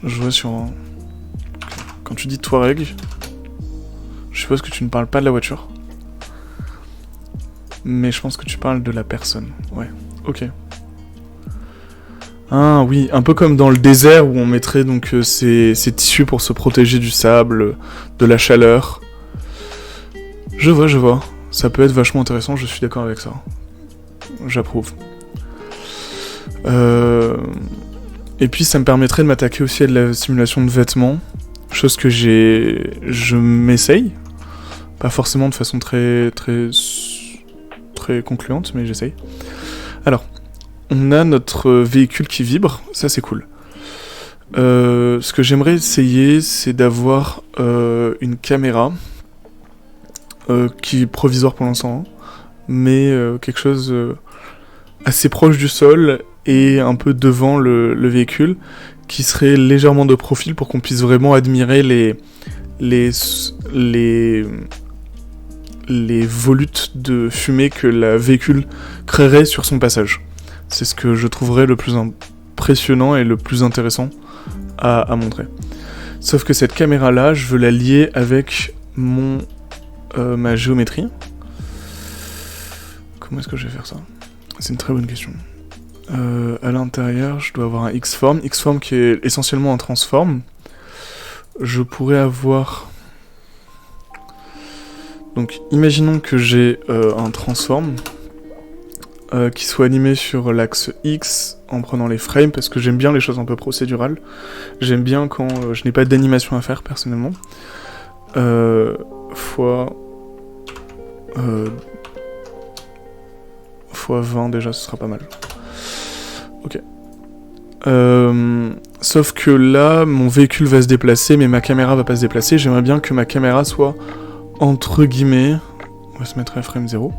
Je vois sur... Quand tu dis Touareg, je suppose que tu ne parles pas de la voiture. Mais je pense que tu parles de la personne. Ouais, ok. Ah oui, un peu comme dans le désert où on mettrait donc ces tissus pour se protéger du sable, de la chaleur. Je vois. Ça peut être vachement intéressant, je suis d'accord avec ça. J'approuve. Et puis ça me permettrait de m'attaquer aussi à de la simulation de vêtements. Chose que je m'essaye. Pas forcément de façon très concluante, mais j'essaye. Alors, on a notre véhicule qui vibre, ça c'est cool. Ce que j'aimerais essayer, c'est d'avoir une caméra qui est provisoire pour l'instant, mais quelque chose assez proche du sol et un peu devant le véhicule, qui serait légèrement de profil pour qu'on puisse vraiment admirer les volutes de fumée que le véhicule créerait sur son passage. C'est ce que je trouverais le plus impressionnant et le plus intéressant à montrer. Sauf que cette caméra-là, je veux la lier avec ma géométrie. Comment est-ce que je vais faire ça ? C'est une très bonne question. À l'intérieur, je dois avoir un X-Form. X-Form qui est essentiellement un transform. Je pourrais avoir... Donc, imaginons que j'ai un transform qui soit animé sur l'axe X en prenant les frames, parce que j'aime bien les choses un peu procédurales. J'aime bien quand je n'ai pas d'animation à faire, personnellement. Fois 20, déjà, ce sera pas mal. Ok. Sauf que là, mon véhicule va se déplacer, mais ma caméra va pas se déplacer. J'aimerais bien que ma caméra soit... entre guillemets, on va se mettre à frame 0,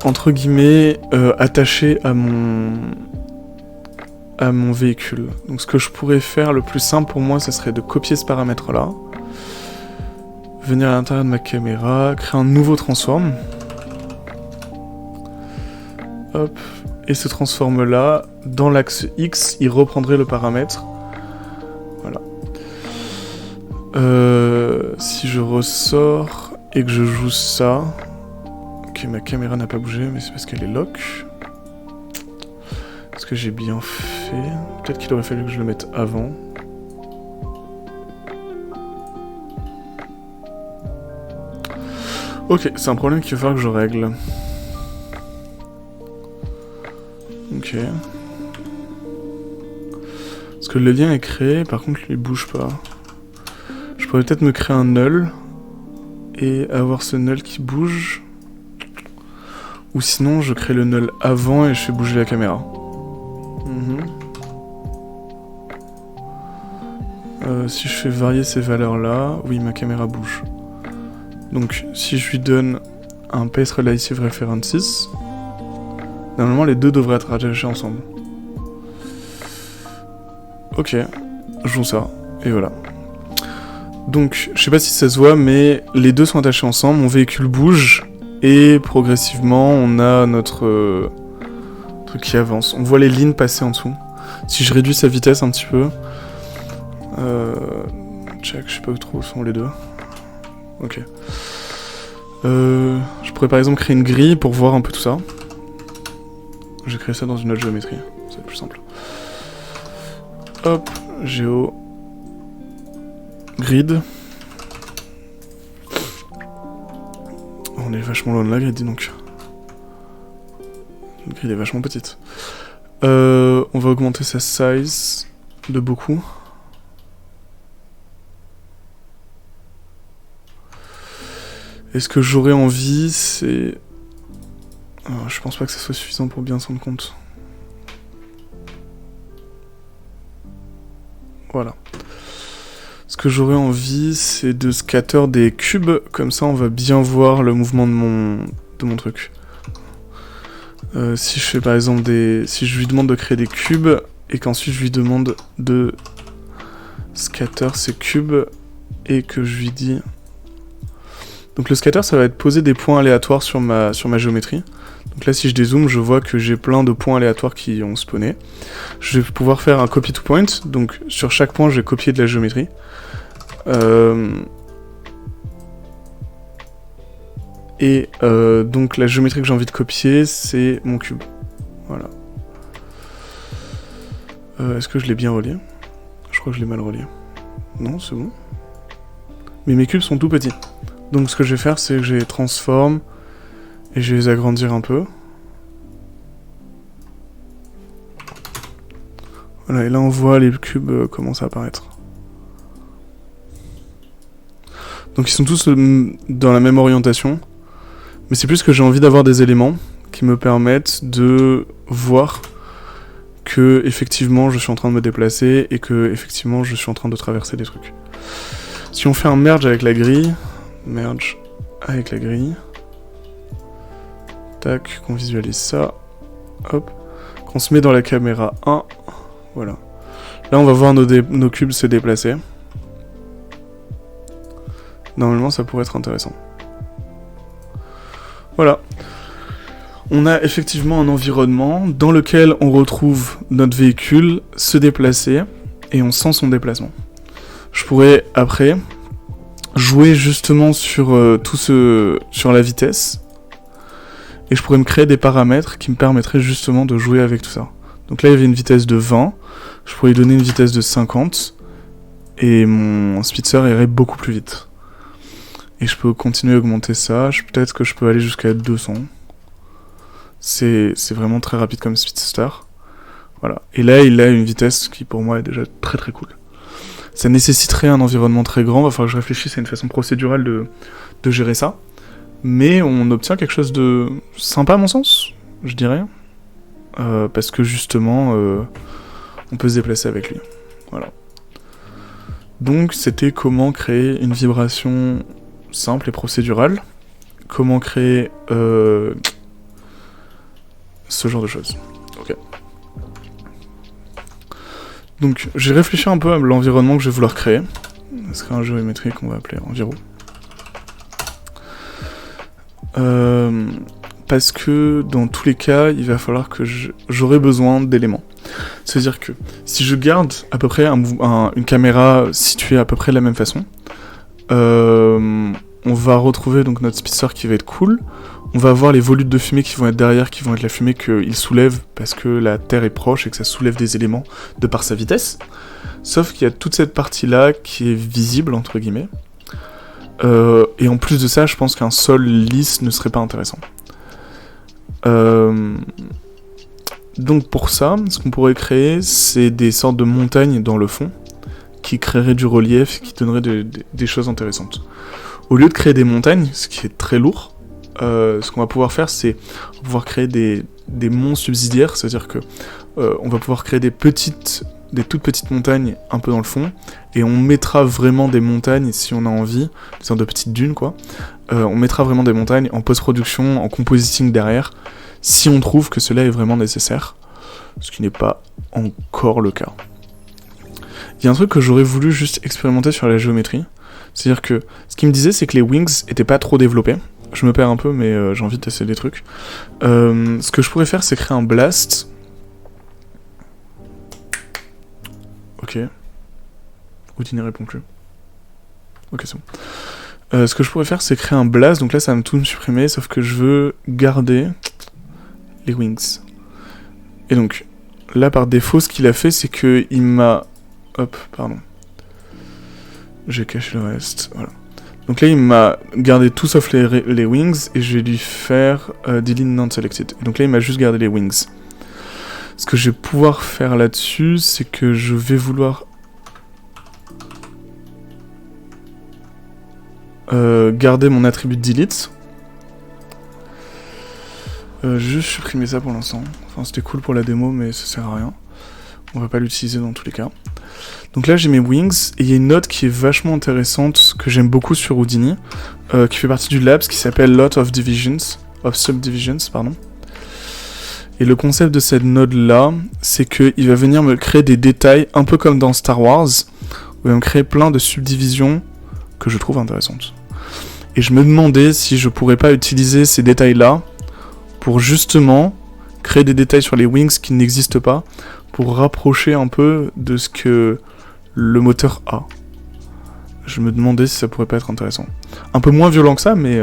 entre guillemets, attaché à mon véhicule. Donc ce que je pourrais faire, le plus simple pour moi, ça serait de copier ce paramètre-là, venir à l'intérieur de ma caméra, créer un nouveau transform, hop, et ce transform-là, dans l'axe X, il reprendrait le paramètre, voilà. Si je ressors et que je joue ça... Ok, ma caméra n'a pas bougé, mais c'est parce qu'elle est lock. Est-ce que j'ai bien fait ? Peut-être qu'il aurait fallu que je le mette avant. Ok, c'est un problème qu'il va falloir que je règle. Ok. Parce que le lien est créé, par contre lui il bouge pas. Je pourrais peut-être me créer un null et avoir ce null qui bouge. Ou sinon je crée le null avant et je fais bouger la caméra. Si je fais varier ces valeurs là, oui ma caméra bouge. Donc si je lui donne un Paste Relative References, normalement les deux devraient être rattachés ensemble. Ok, jouons ça, et voilà. Donc, je sais pas si ça se voit, mais les deux sont attachés ensemble, mon véhicule bouge, et progressivement, on a notre truc qui avance. On voit les lignes passer en dessous. Si je réduis sa vitesse un petit peu... check, je sais pas où trop sont les deux. Ok. Je pourrais par exemple créer une grille pour voir un peu tout ça. Je vais créer ça dans une autre géométrie, ça va être plus simple. Hop, géo. Grid. On est vachement loin de la grid, dis donc. La grid est vachement petite. On va augmenter sa size de beaucoup. Et ce que j'aurais envie, c'est... Alors, je pense pas que ça soit suffisant pour bien s'en rendre compte. Voilà. Ce que j'aurais envie, c'est de scatter des cubes, comme ça on va bien voir le mouvement de mon truc. Si je fais par exemple si je lui demande de créer des cubes, et qu'ensuite je lui demande de scatter ces cubes, et que je lui dis... Donc le scatter, ça va être poser des points aléatoires sur ma géométrie. Donc là, si je dézoome, je vois que j'ai plein de points aléatoires qui ont spawné. Je vais pouvoir faire un copy to point, donc sur chaque point, je vais copier de la géométrie. Donc la géométrie que j'ai envie de copier, c'est mon cube. Voilà. Est-ce que je l'ai bien relié? Je crois que je l'ai mal relié. Non, c'est bon. Mais mes cubes sont tout petits. Donc ce que je vais faire, c'est que je les transforme et je vais les agrandir un peu. Voilà, et là on voit les cubes commencer à apparaître. Donc ils sont tous dans la même orientation. Mais c'est plus que j'ai envie d'avoir des éléments qui me permettent de voir que effectivement je suis en train de me déplacer et que effectivement je suis en train de traverser des trucs. Si on fait un merge avec la grille, tac, qu'on visualise ça, hop, qu'on se met dans la caméra 1, voilà. Là on va voir nos cubes se déplacer. Normalement ça pourrait être intéressant. Voilà. On a effectivement un environnement dans lequel on retrouve notre véhicule se déplacer et on sent son déplacement. Je pourrais après jouer justement sur sur la vitesse et je pourrais me créer des paramètres qui me permettraient justement de jouer avec tout ça. Donc là il y avait une vitesse de 20, je pourrais lui donner une vitesse de 50 et mon speedster irait beaucoup plus vite. Et je peux continuer à augmenter ça, peut-être que je peux aller jusqu'à 200. C'est vraiment très rapide comme speedster. Voilà. Et là il a une vitesse qui pour moi est déjà très très cool. Ça nécessiterait un environnement très grand, va falloir que je réfléchisse à une façon procédurale de gérer ça. Mais on obtient quelque chose de sympa à mon sens, je dirais. Parce que justement, on peut se déplacer avec lui. Voilà. Donc c'était comment créer une vibration simple et procédurale. Comment créer ce genre de choses. Ok. Donc, j'ai réfléchi un peu à l'environnement que je vais vouloir créer. Ce sera un géométrie qu'on va appeler enviro. Parce que, dans tous les cas, il va falloir que j'aurai besoin d'éléments. C'est-à-dire que, si je garde à peu près une caméra située à peu près de la même façon, on va retrouver donc notre speedster qui va être cool. On va avoir les volutes de fumée qui vont être derrière, qui vont être la fumée qu'il soulève parce que la Terre est proche et que ça soulève des éléments de par sa vitesse. Sauf qu'il y a toute cette partie-là qui est visible, entre guillemets. Et en plus de ça, je pense qu'un sol lisse ne serait pas intéressant. Donc pour ça, ce qu'on pourrait créer, c'est des sortes de montagnes dans le fond, qui créeraient du relief, qui donneraient des choses intéressantes. Au lieu de créer des montagnes, ce qui est très lourd, ce qu'on va pouvoir faire, c'est pouvoir créer des monts subsidiaires, c'est-à-dire que on va pouvoir créer des toutes petites montagnes un peu dans le fond, et on mettra vraiment des montagnes, si on a envie, des sortes de petites dunes, quoi. On mettra vraiment des montagnes en post-production, en compositing derrière, si on trouve que cela est vraiment nécessaire, ce qui n'est pas encore le cas. Il y a un truc que j'aurais voulu juste expérimenter sur la géométrie, c'est-à-dire que ce qu'il me disait, c'est que les wings étaient pas trop développés. Je me perds un peu, mais j'ai envie de tester des trucs. Ce que je pourrais faire, c'est créer un blast. Ok. Houdini répond plus. Ok, c'est bon. Ce que je pourrais faire, c'est créer un blast. Donc là, ça va tout me supprimer, sauf que je veux garder les wings. Et donc, là, par défaut, ce qu'il a fait, c'est que il m'a... Hop, pardon. J'ai caché le reste, voilà. Donc là, il m'a gardé tout sauf les wings, et je vais lui faire delete non selected. Et donc là, il m'a juste gardé les wings. Ce que je vais pouvoir faire là-dessus, c'est que je vais vouloir garder mon attribut delete. Juste supprimer ça pour l'instant. Enfin, c'était cool pour la démo, mais ça sert à rien. On va pas l'utiliser dans tous les cas. Donc là, j'ai mes wings, et il y a une note qui est vachement intéressante, que j'aime beaucoup sur Houdini, qui fait partie du labs, qui s'appelle Lot of Subdivisions, pardon. Et le concept de cette node-là, c'est qu'il va venir me créer des détails, un peu comme dans Star Wars, où il va me créer plein de subdivisions que je trouve intéressantes. Et je me demandais si je pourrais pas utiliser ces détails-là pour justement créer des détails sur les wings qui n'existent pas, pour rapprocher un peu de ce que le moteur a. Je me demandais si ça pourrait pas être intéressant. Un peu moins violent que ça, mais...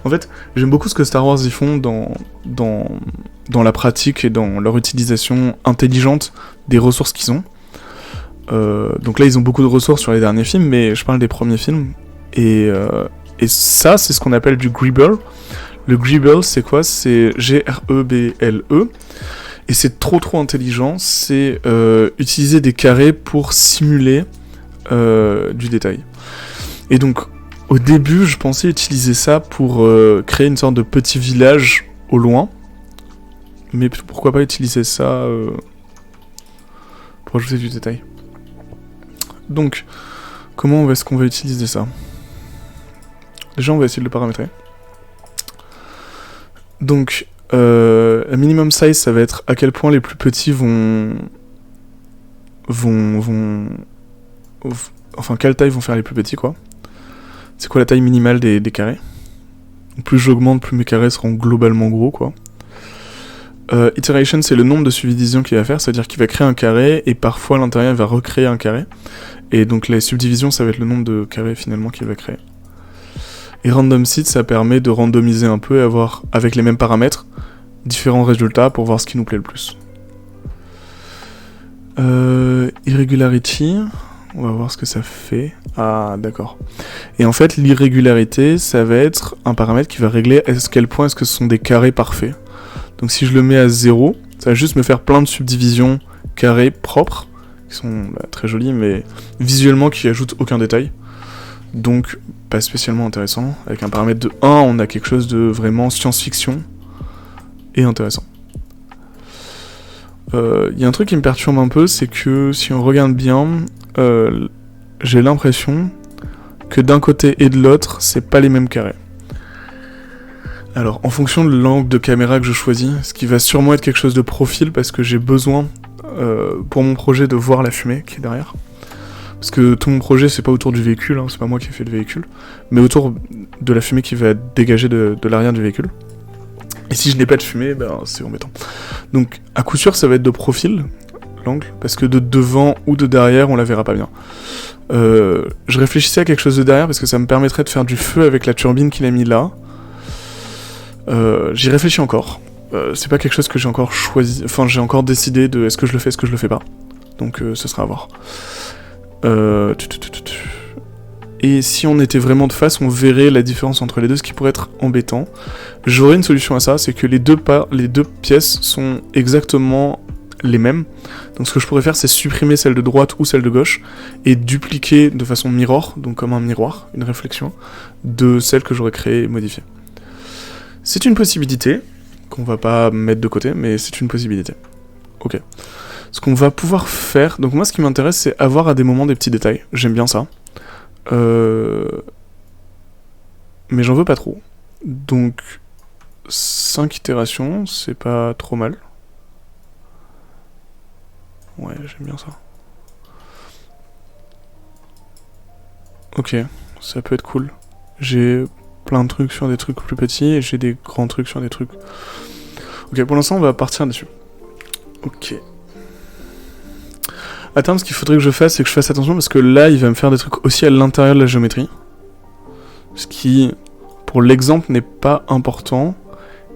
En fait, j'aime beaucoup ce que Star Wars y font dans la pratique et dans leur utilisation intelligente des ressources qu'ils ont. Donc là, ils ont beaucoup de ressources sur les derniers films, mais je parle des premiers films. Et ça, c'est ce qu'on appelle du Greeble. Le Greeble, c'est quoi ? C'est G-R-E-B-L-E. Et c'est trop intelligent, c'est utiliser des carrés pour simuler du détail. Et donc, au début, je pensais utiliser ça pour créer une sorte de petit village au loin. Mais pourquoi pas utiliser ça pour ajouter du détail. Donc, comment est-ce qu'on va utiliser ça ? Déjà, on va essayer de le paramétrer. Donc, la minimum size, ça va être à quel point les plus petits enfin, quelle taille vont faire les plus petits, quoi. C'est quoi la taille minimale des carrés ? Donc, plus j'augmente, plus mes carrés seront globalement gros, quoi. Iteration, c'est le nombre de subdivisions qu'il va faire, c'est-à-dire qu'il va créer un carré, et parfois à l'intérieur, il va recréer un carré. Et donc, les subdivisions, ça va être le nombre de carrés, finalement, qu'il va créer. Et random seed, ça permet de randomiser un peu et avoir, avec les mêmes paramètres, différents résultats pour voir ce qui nous plaît le plus. Irregularity, on va voir ce que ça fait. Ah, d'accord. Et en fait, l'irrégularité, ça va être un paramètre qui va régler à quel point est-ce que ce sont des carrés parfaits. Donc si je le mets à 0, ça va juste me faire plein de subdivisions carrées propres, qui sont très jolies, mais visuellement qui ajoutent aucun détail. Donc, pas spécialement intéressant. Avec un paramètre de 1, on a quelque chose de vraiment science-fiction et intéressant. Y a un truc qui me perturbe un peu, c'est que si on regarde bien, j'ai l'impression que d'un côté et de l'autre, c'est pas les mêmes carrés. Alors, en fonction de l'angle de caméra que je choisis, ce qui va sûrement être quelque chose de profil, parce que j'ai besoin, pour mon projet, de voir la fumée qui est derrière. Parce que tout mon projet, c'est pas autour du véhicule, hein, c'est pas moi qui ai fait le véhicule, mais autour de la fumée qui va dégager de l'arrière du véhicule. Et si je n'ai pas de fumée, ben c'est embêtant. Donc, à coup sûr, ça va être de profil, l'angle, parce que de devant ou de derrière, on la verra pas bien. Je réfléchissais à quelque chose de derrière, parce que ça me permettrait de faire du feu avec la turbine qu'il a mis là. J'y réfléchis encore. C'est pas quelque chose que j'ai encore choisi, enfin j'ai encore décidé de est-ce que je le fais, est-ce que je le fais pas. Donc ce sera à voir. et si on était vraiment de face, on verrait la différence entre les deux, ce qui pourrait être embêtant. J'aurais une solution à ça, c'est que les deux pièces sont exactement les mêmes. Donc ce que je pourrais faire, c'est supprimer celle de droite ou celle de gauche, et dupliquer de façon mirror, donc comme un miroir, une réflexion, de celle que j'aurais créée et modifiée. C'est une possibilité, qu'on va pas mettre de côté, mais c'est une possibilité. Ok. Ce qu'on va pouvoir faire... Donc moi, ce qui m'intéresse, c'est avoir à des moments des petits détails. J'aime bien ça. Mais j'en veux pas trop. Donc, 5 itérations, c'est pas trop mal. Ouais, j'aime bien ça. Ok, ça peut être cool. J'ai plein de trucs sur des trucs plus petits, et j'ai des grands trucs sur des trucs... Ok, pour l'instant, on va partir dessus. Ok. Attends, ce qu'il faudrait que je fasse, c'est que je fasse attention, parce que là, il va me faire des trucs aussi à l'intérieur de la géométrie. Ce qui, pour l'exemple, n'est pas important.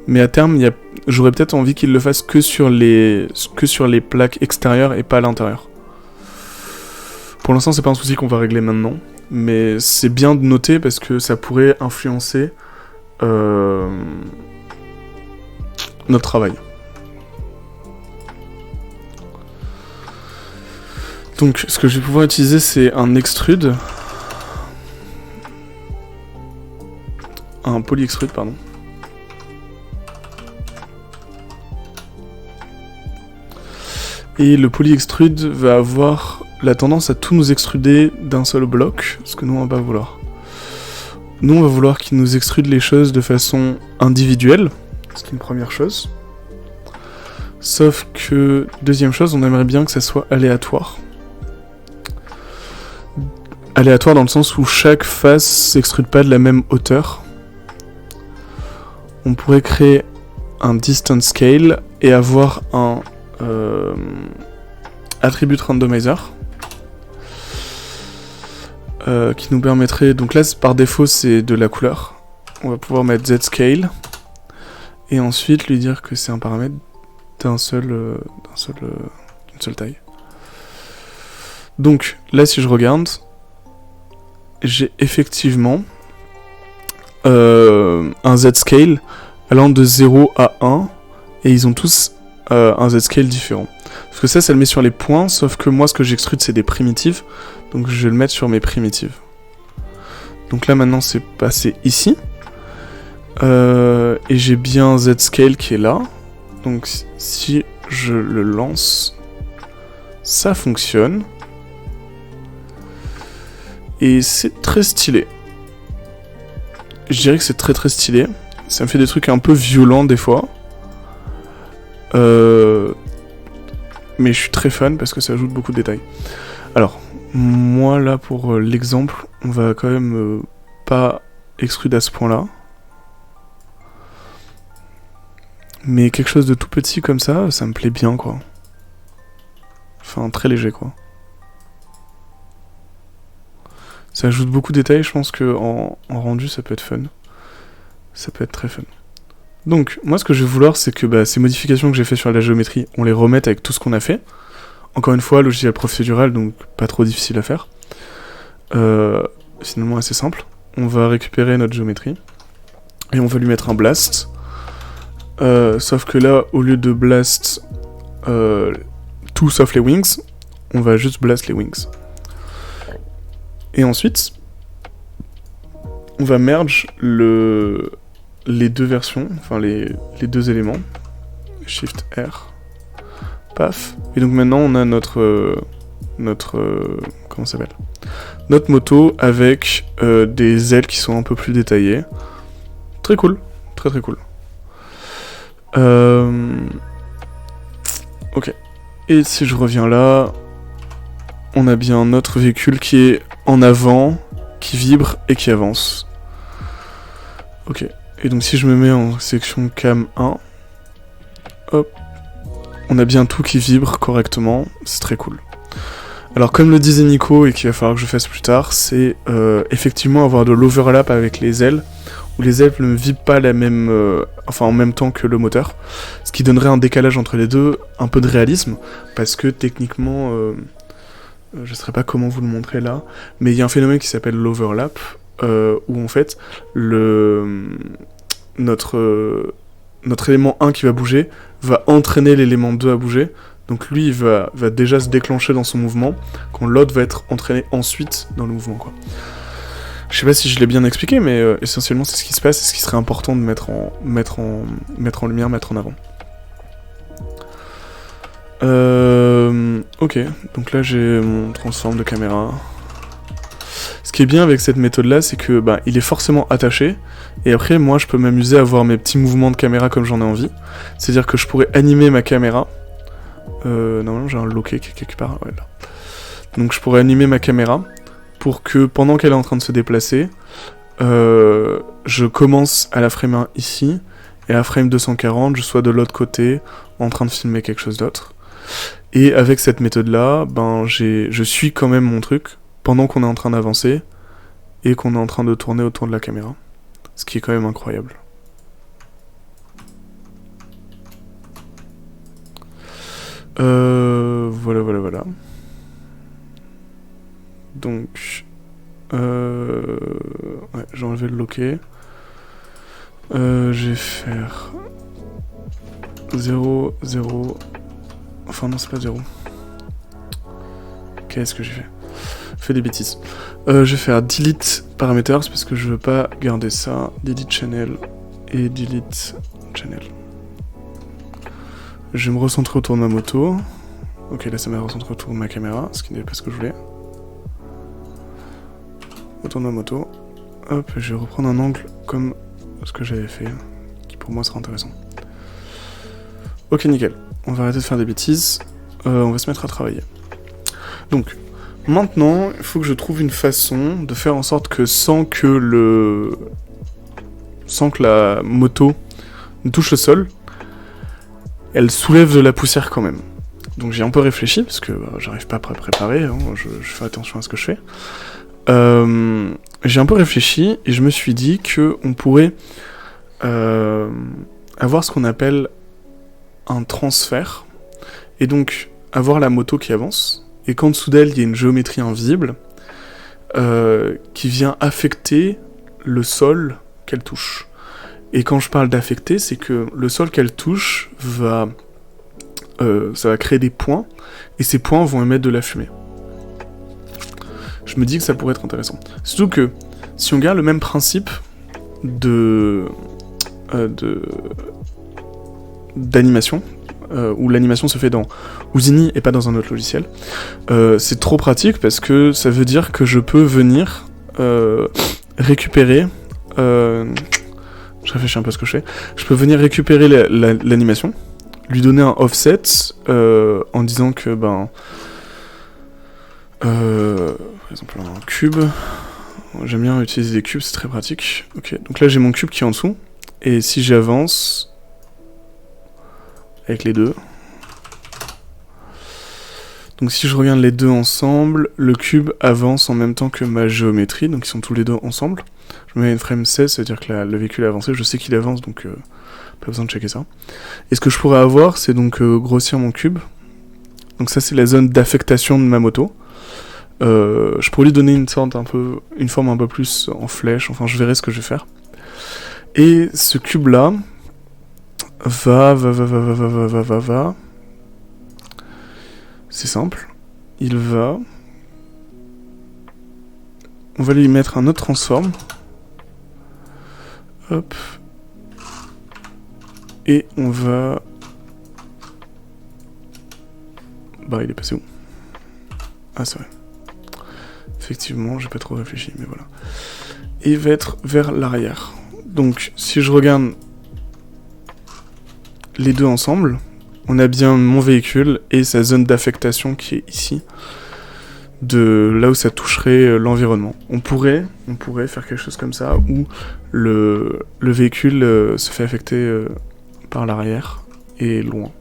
Mais à terme, j'aurais peut-être envie qu'il le fasse que sur les plaques extérieures et pas à l'intérieur. Pour l'instant, c'est pas un souci qu'on va régler maintenant. Mais c'est bien de noter, parce que ça pourrait influencer notre travail. Donc, ce que je vais pouvoir utiliser, c'est un extrude. Un polyextrude, pardon. Et le polyextrude va avoir la tendance à tout nous extruder d'un seul bloc, ce que nous, on va pas vouloir. Nous, on va vouloir qu'il nous extrude les choses de façon individuelle, ce qui est une première chose. Sauf que, deuxième chose, on aimerait bien que ça soit aléatoire. Aléatoire dans le sens où chaque face s'extrude pas de la même hauteur. On pourrait créer un distance scale et avoir un attribute randomizer qui nous permettrait, donc là par défaut c'est de la couleur, on va pouvoir mettre zscale et ensuite lui dire que c'est un paramètre d'une seule taille. Donc là si je regarde, j'ai effectivement un z-scale allant de 0 à 1, et ils ont tous un z-scale différent. Parce que ça le met sur les points, sauf que moi ce que j'extrude c'est des primitives, donc je vais le mettre sur mes primitives. Donc là maintenant c'est passé ici, et j'ai bien z-scale qui est là, donc si je le lance, ça fonctionne. Et c'est très stylé. Je dirais que c'est très très stylé. Ça me fait des trucs un peu violents des fois. Mais je suis très fan parce que ça ajoute beaucoup de détails. Alors, moi là pour l'exemple, on va quand même pas extruder à ce point-là. Mais quelque chose de tout petit comme ça me plaît bien quoi. Enfin, très léger quoi. Ça ajoute beaucoup de détails, je pense que en rendu ça peut être fun. Ça peut être très fun. Donc, moi ce que je vais vouloir, c'est que ces modifications que j'ai fait sur la géométrie, on les remette avec tout ce qu'on a fait. Encore une fois, logiciel procédural, donc pas trop difficile à faire. Finalement assez simple. On va récupérer notre géométrie, et on va lui mettre un blast. Sauf que là, au lieu de blast tout sauf les wings, on va juste blast les wings. Et ensuite, on va merge les deux versions, enfin les deux éléments. Shift R. Paf. Et donc maintenant on a notre comment ça s'appelle ? Notre moto avec des ailes qui sont un peu plus détaillées. Très cool. Très très cool. Ok. Et si je reviens là, on a bien notre véhicule qui est en avant, qui vibre et qui avance. Ok. Et donc si je me mets en section cam 1, hop, on a bien tout qui vibre correctement, c'est très cool. Alors comme le disait Nico et qu'il va falloir que je fasse plus tard, c'est effectivement avoir de l'overlap avec les ailes, où les ailes ne vibrent pas la même, en même temps que le moteur, ce qui donnerait un décalage entre les deux, un peu de réalisme, parce que techniquement je sais pas comment vous le montrer là, mais il y a un phénomène qui s'appelle l'overlap, où en fait, notre élément 1 qui va bouger va entraîner l'élément 2 à bouger. Donc lui, il va déjà se déclencher dans son mouvement, quand l'autre va être entraîné ensuite dans le mouvement, quoi. Je sais pas si je l'ai bien expliqué, mais essentiellement c'est ce qui se passe, et ce qui serait important de mettre en lumière, mettre en avant. Ok, donc là j'ai mon transform de caméra. Ce qui est bien avec cette méthode là, c'est que il est forcément attaché, et après moi je peux m'amuser à voir mes petits mouvements de caméra comme j'en ai envie. C'est-à-dire que je pourrais animer ma caméra. Normalement j'ai un loquet qui est quelque part, ouais, là. Donc je pourrais animer ma caméra pour que pendant qu'elle est en train de se déplacer, je commence à la frame 1 ici, et à frame 240 je sois de l'autre côté en train de filmer quelque chose d'autre. Et avec cette méthode là, je suis quand même mon truc pendant qu'on est en train d'avancer et qu'on est en train de tourner autour de la caméra. Ce qui est quand même incroyable. Voilà. Donc... ouais, j'ai enlevé le loquet. Je vais faire... 0, 0... Enfin non, c'est pas 0. Qu'est-ce que j'ai fait ? Je fais des bêtises. Je vais faire delete parameters parce que je veux pas garder ça. Delete channel et delete channel. Je vais me recentrer autour de ma moto. Ok, là ça m'a recentré autour de ma caméra, ce qui n'est pas ce que je voulais. Autour de ma moto. Hop, je vais reprendre un angle comme ce que j'avais fait, qui pour moi sera intéressant. Ok, nickel. On va arrêter de faire des bêtises. On va se mettre à travailler. Donc, maintenant, il faut que je trouve une façon de faire en sorte que sans que la moto ne touche le sol, elle soulève de la poussière quand même. Donc j'ai un peu réfléchi, parce que j'arrive pas à préparer, hein, je fais attention à ce que je fais. J'ai un peu réfléchi, et je me suis dit qu'on pourrait avoir ce qu'on appelle un transfert, et donc avoir la moto qui avance, et qu'en dessous d'elle, il y a une géométrie invisible qui vient affecter le sol qu'elle touche. Et quand je parle d'affecter, c'est que le sol qu'elle touche ça va créer des points, et ces points vont émettre de la fumée. Je me dis que ça pourrait être intéressant. Surtout que, si on garde le même principe d'animation, où l'animation se fait dans Houdini et pas dans un autre logiciel, c'est trop pratique parce que ça veut dire que je peux venir récupérer... je réfléchis un peu à ce que je fais. Je peux venir récupérer l'animation, lui donner un offset en disant que par exemple un cube, j'aime bien utiliser des cubes, c'est très pratique. Ok, donc là j'ai mon cube qui est en dessous, et si j'avance avec les deux, donc si je regarde les deux ensemble, le cube avance en même temps que ma géométrie, donc ils sont tous les deux ensemble. Je me mets une frame 16, ça veut dire que le véhicule est avancé, je sais qu'il avance, donc pas besoin de checker ça. Et ce que je pourrais avoir, c'est donc grossir mon cube. Donc ça c'est la zone d'affectation de ma moto. Je pourrais lui donner une forme un peu plus en flèche, enfin je verrai ce que je vais faire. Et ce cube là va. C'est simple. Il va. On va lui mettre un autre transform. Hop. Et on va... il est passé où? Ah, c'est vrai. Effectivement, j'ai pas trop réfléchi, mais voilà. Et il va être vers l'arrière. Donc, si je regarde les deux ensemble, on a bien mon véhicule et sa zone d'affectation qui est ici, de là où ça toucherait l'environnement. On pourrait faire quelque chose comme ça, où le véhicule se fait affecter par l'arrière et loin.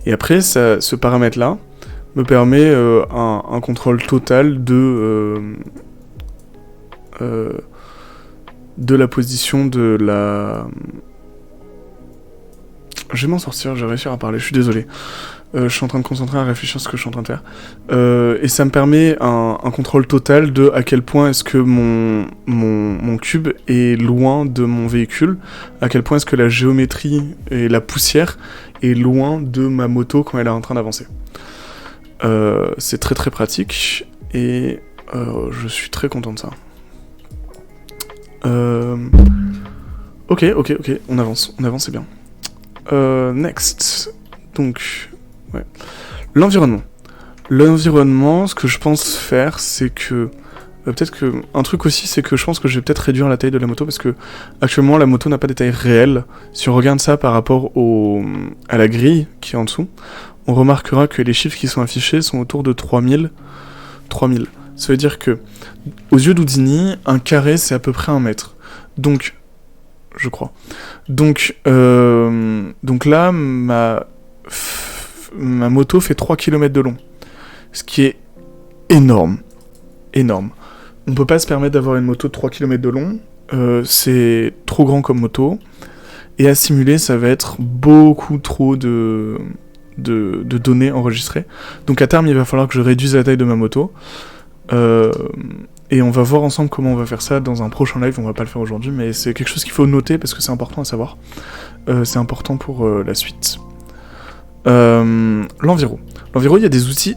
Et après, ce paramètre-là me permet un contrôle total de la position de la... Je vais m'en sortir, je vais réussir à parler, je suis désolé. Je suis en train de concentrer à réfléchir à ce que je suis en train de faire. Et ça me permet un contrôle total de à quel point est-ce que mon cube est loin de mon véhicule, à quel point est-ce que la géométrie et la poussière est loin de ma moto quand elle est en train d'avancer. C'est très très pratique et je suis très content de ça. Ok, on avance, c'est bien. Next. Donc, ouais. L'environnement. L'environnement, ce que je pense faire, c'est que... peut-être que... Un truc aussi, c'est que je pense que je vais peut-être réduire la taille de la moto, parce que actuellement, la moto n'a pas de taille réelle. Si on regarde ça par rapport à la grille qui est en dessous, on remarquera que les chiffres qui sont affichés sont autour de 3000. Ça veut dire que, aux yeux d'Houdini, un carré, c'est à peu près 1 mètre. Donc, je crois. Donc là, ma moto fait 3 km de long. Ce qui est énorme. Énorme. On peut pas se permettre d'avoir une moto de 3 km de long. C'est trop grand comme moto. Et à simuler, ça va être beaucoup trop de données enregistrées. Donc à terme, il va falloir que je réduise la taille de ma moto. Et on va voir ensemble comment on va faire ça dans un prochain live. On va pas le faire aujourd'hui, mais c'est quelque chose qu'il faut noter parce que c'est important à savoir. C'est important pour la suite. L'enviro. L'enviro, il y a des outils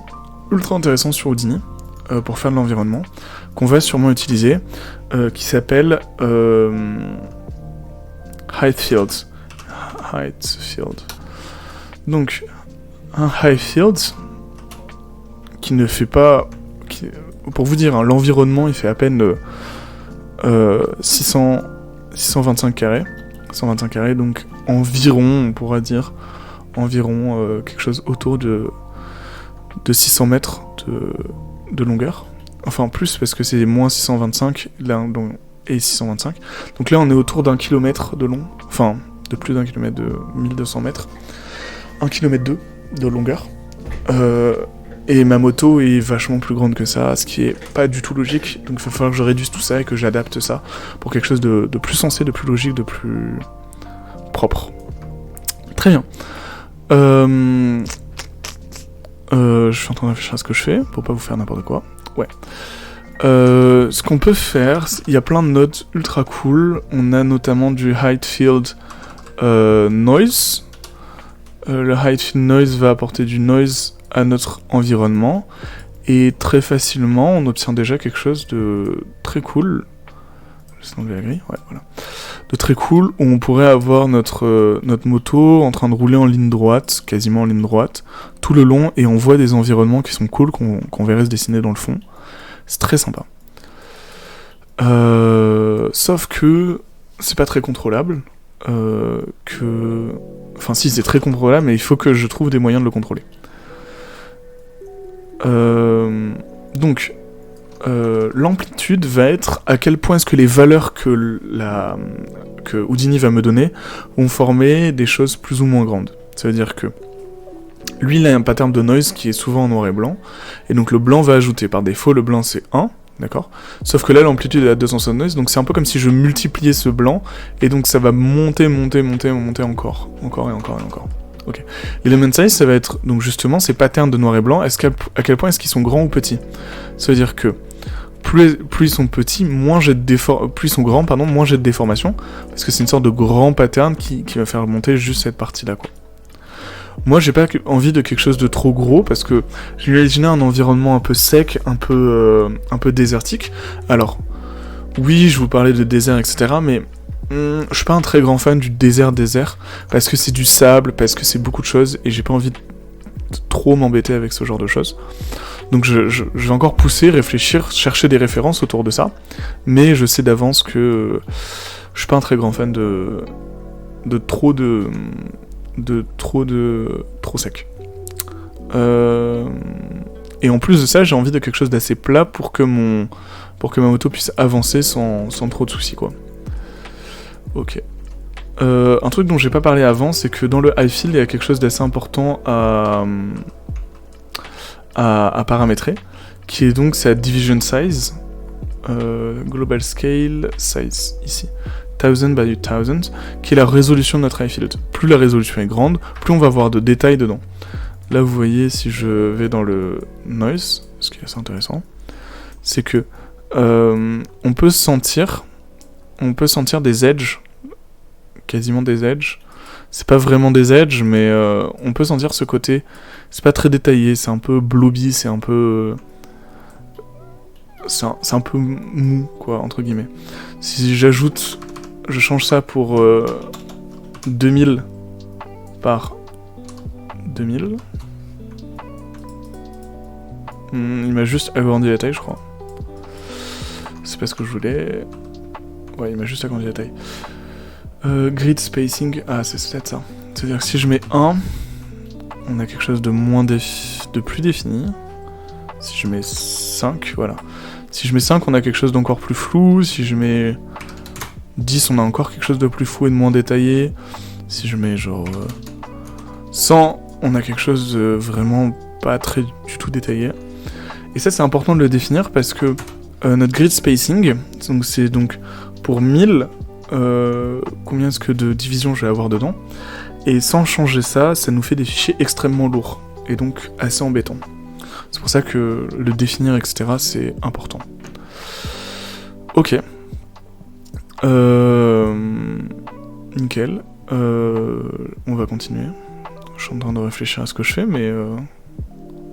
ultra intéressants sur Houdini pour faire de l'environnement qu'on va sûrement utiliser, qui s'appelle Height Field. Donc, un Height Field qui ne fait pas... Pour vous dire, hein, l'environnement, il fait à peine 625 carrés. 125 carrés, donc environ, on pourra dire, environ quelque chose autour de 600 mètres de longueur. Enfin, plus, parce que c'est moins 625 là, et 625. Donc là, on est autour d'1 kilomètre de long. Enfin, de plus d'1 kilomètre, de 1200 mètres. 1 km 2 de longueur. Et ma moto est vachement plus grande que ça, ce qui est pas du tout logique. Donc il va falloir que je réduise tout ça et que j'adapte ça pour quelque chose de plus sensé, de plus logique, de plus propre. Très bien. Je suis en train de réfléchir à ce que je fais pour pas vous faire n'importe quoi. Ouais. Ce qu'on peut faire, il y a plein de nodes ultra cool. On a notamment du Height Field Noise. Le Height Field Noise va apporter du noise à notre environnement, et très facilement on obtient déjà quelque chose de très cool. Laisse enlever la grille, ouais, voilà. De très cool, où on pourrait avoir notre moto en train de rouler en ligne droite, quasiment en ligne droite, tout le long, et on voit des environnements qui sont cool, qu'on verrait se dessiner dans le fond. C'est très sympa. Sauf que c'est pas très contrôlable. Enfin si, c'est très contrôlable, mais il faut que je trouve des moyens de le contrôler. Donc, l'amplitude va être à quel point est-ce que les valeurs que Houdini va me donner vont former des choses plus ou moins grandes. Ça veut dire que lui, il a un pattern de noise qui est souvent en noir et blanc, et donc le blanc va ajouter. Par défaut, le blanc c'est 1, d'accord ? Sauf que là, l'amplitude est à 260 noise, donc c'est un peu comme si je multipliais ce blanc, et donc ça va monter encore. Ok. L'element size, ça va être, donc justement, ces patterns de noir et blanc, à quel point est-ce qu'ils sont grands ou petits ? Ça veut dire que plus ils sont petits, plus ils sont grands, moins j'ai de déformation, parce que c'est une sorte de grand pattern qui va faire monter juste cette partie-là, quoi. Moi, j'ai pas envie de quelque chose de trop gros, parce que j'imaginais un environnement un peu sec, un peu désertique. Alors, oui, je vous parlais de désert, etc., mais je suis pas un très grand fan du désert, parce que c'est du sable, parce que c'est beaucoup de choses, et j'ai pas envie de trop m'embêter avec ce genre de choses. Donc je vais encore pousser, réfléchir, chercher des références autour de ça, mais je sais d'avance que je suis pas un très grand fan de trop sec. Et en plus de ça, j'ai envie de quelque chose d'assez plat pour que ma moto puisse avancer sans trop de soucis, quoi. Ok. Un truc dont j'ai pas parlé avant, c'est que dans le high field, il y a quelque chose d'assez important à paramétrer, qui est donc sa division size, global scale size, ici, 1000 by 1000, qui est la résolution de notre high field. Plus la résolution est grande, plus on va avoir de détails dedans. là vous voyez si je vais dans le noise, ce qui est assez intéressant, c'est que on peut sentir des edges, quasiment des edges. C'est pas vraiment des edges, mais on peut sentir ce côté. C'est pas très détaillé, c'est un peu blobby, c'est un peu mou, quoi, entre guillemets. Si je change ça pour 2000 par 2000. Il m'a juste agrandi la taille, je crois. C'est pas ce que je voulais. Ouais, il m'a juste agrandi la taille. Grid spacing. Ah, c'est peut-être ça. C'est-à-dire que si je mets 1, on a quelque chose de plus défini. Si je mets 5, voilà. Si je mets 5, on a quelque chose d'encore plus flou. Si je mets 10, on a encore quelque chose de plus flou et de moins détaillé. Si je mets genre 100, on a quelque chose de vraiment pas très du tout détaillé. Et ça, c'est important de le définir parce que notre grid spacing, donc c'est donc pour 1000, combien est-ce que de divisions je vais avoir dedans. Et sans changer ça, ça nous fait des fichiers extrêmement lourds et donc assez embêtants. C'est pour ça que le définir, etc., c'est important. Ok. Nickel. On va continuer. Je suis en train de réfléchir à ce que je fais, mais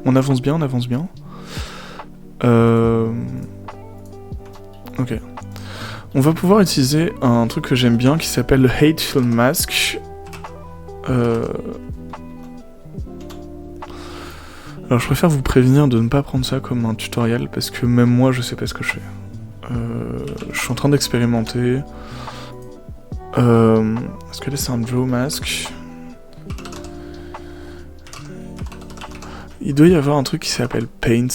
on avance bien, Ok. On va pouvoir utiliser un truc que j'aime bien qui s'appelle le Hateful Mask. Alors je préfère vous prévenir de ne pas prendre ça comme un tutoriel parce que même moi je sais pas ce que je fais. Je suis en train d'expérimenter. Est-ce que là c'est un Draw Mask? Il doit y avoir un truc qui s'appelle Paint.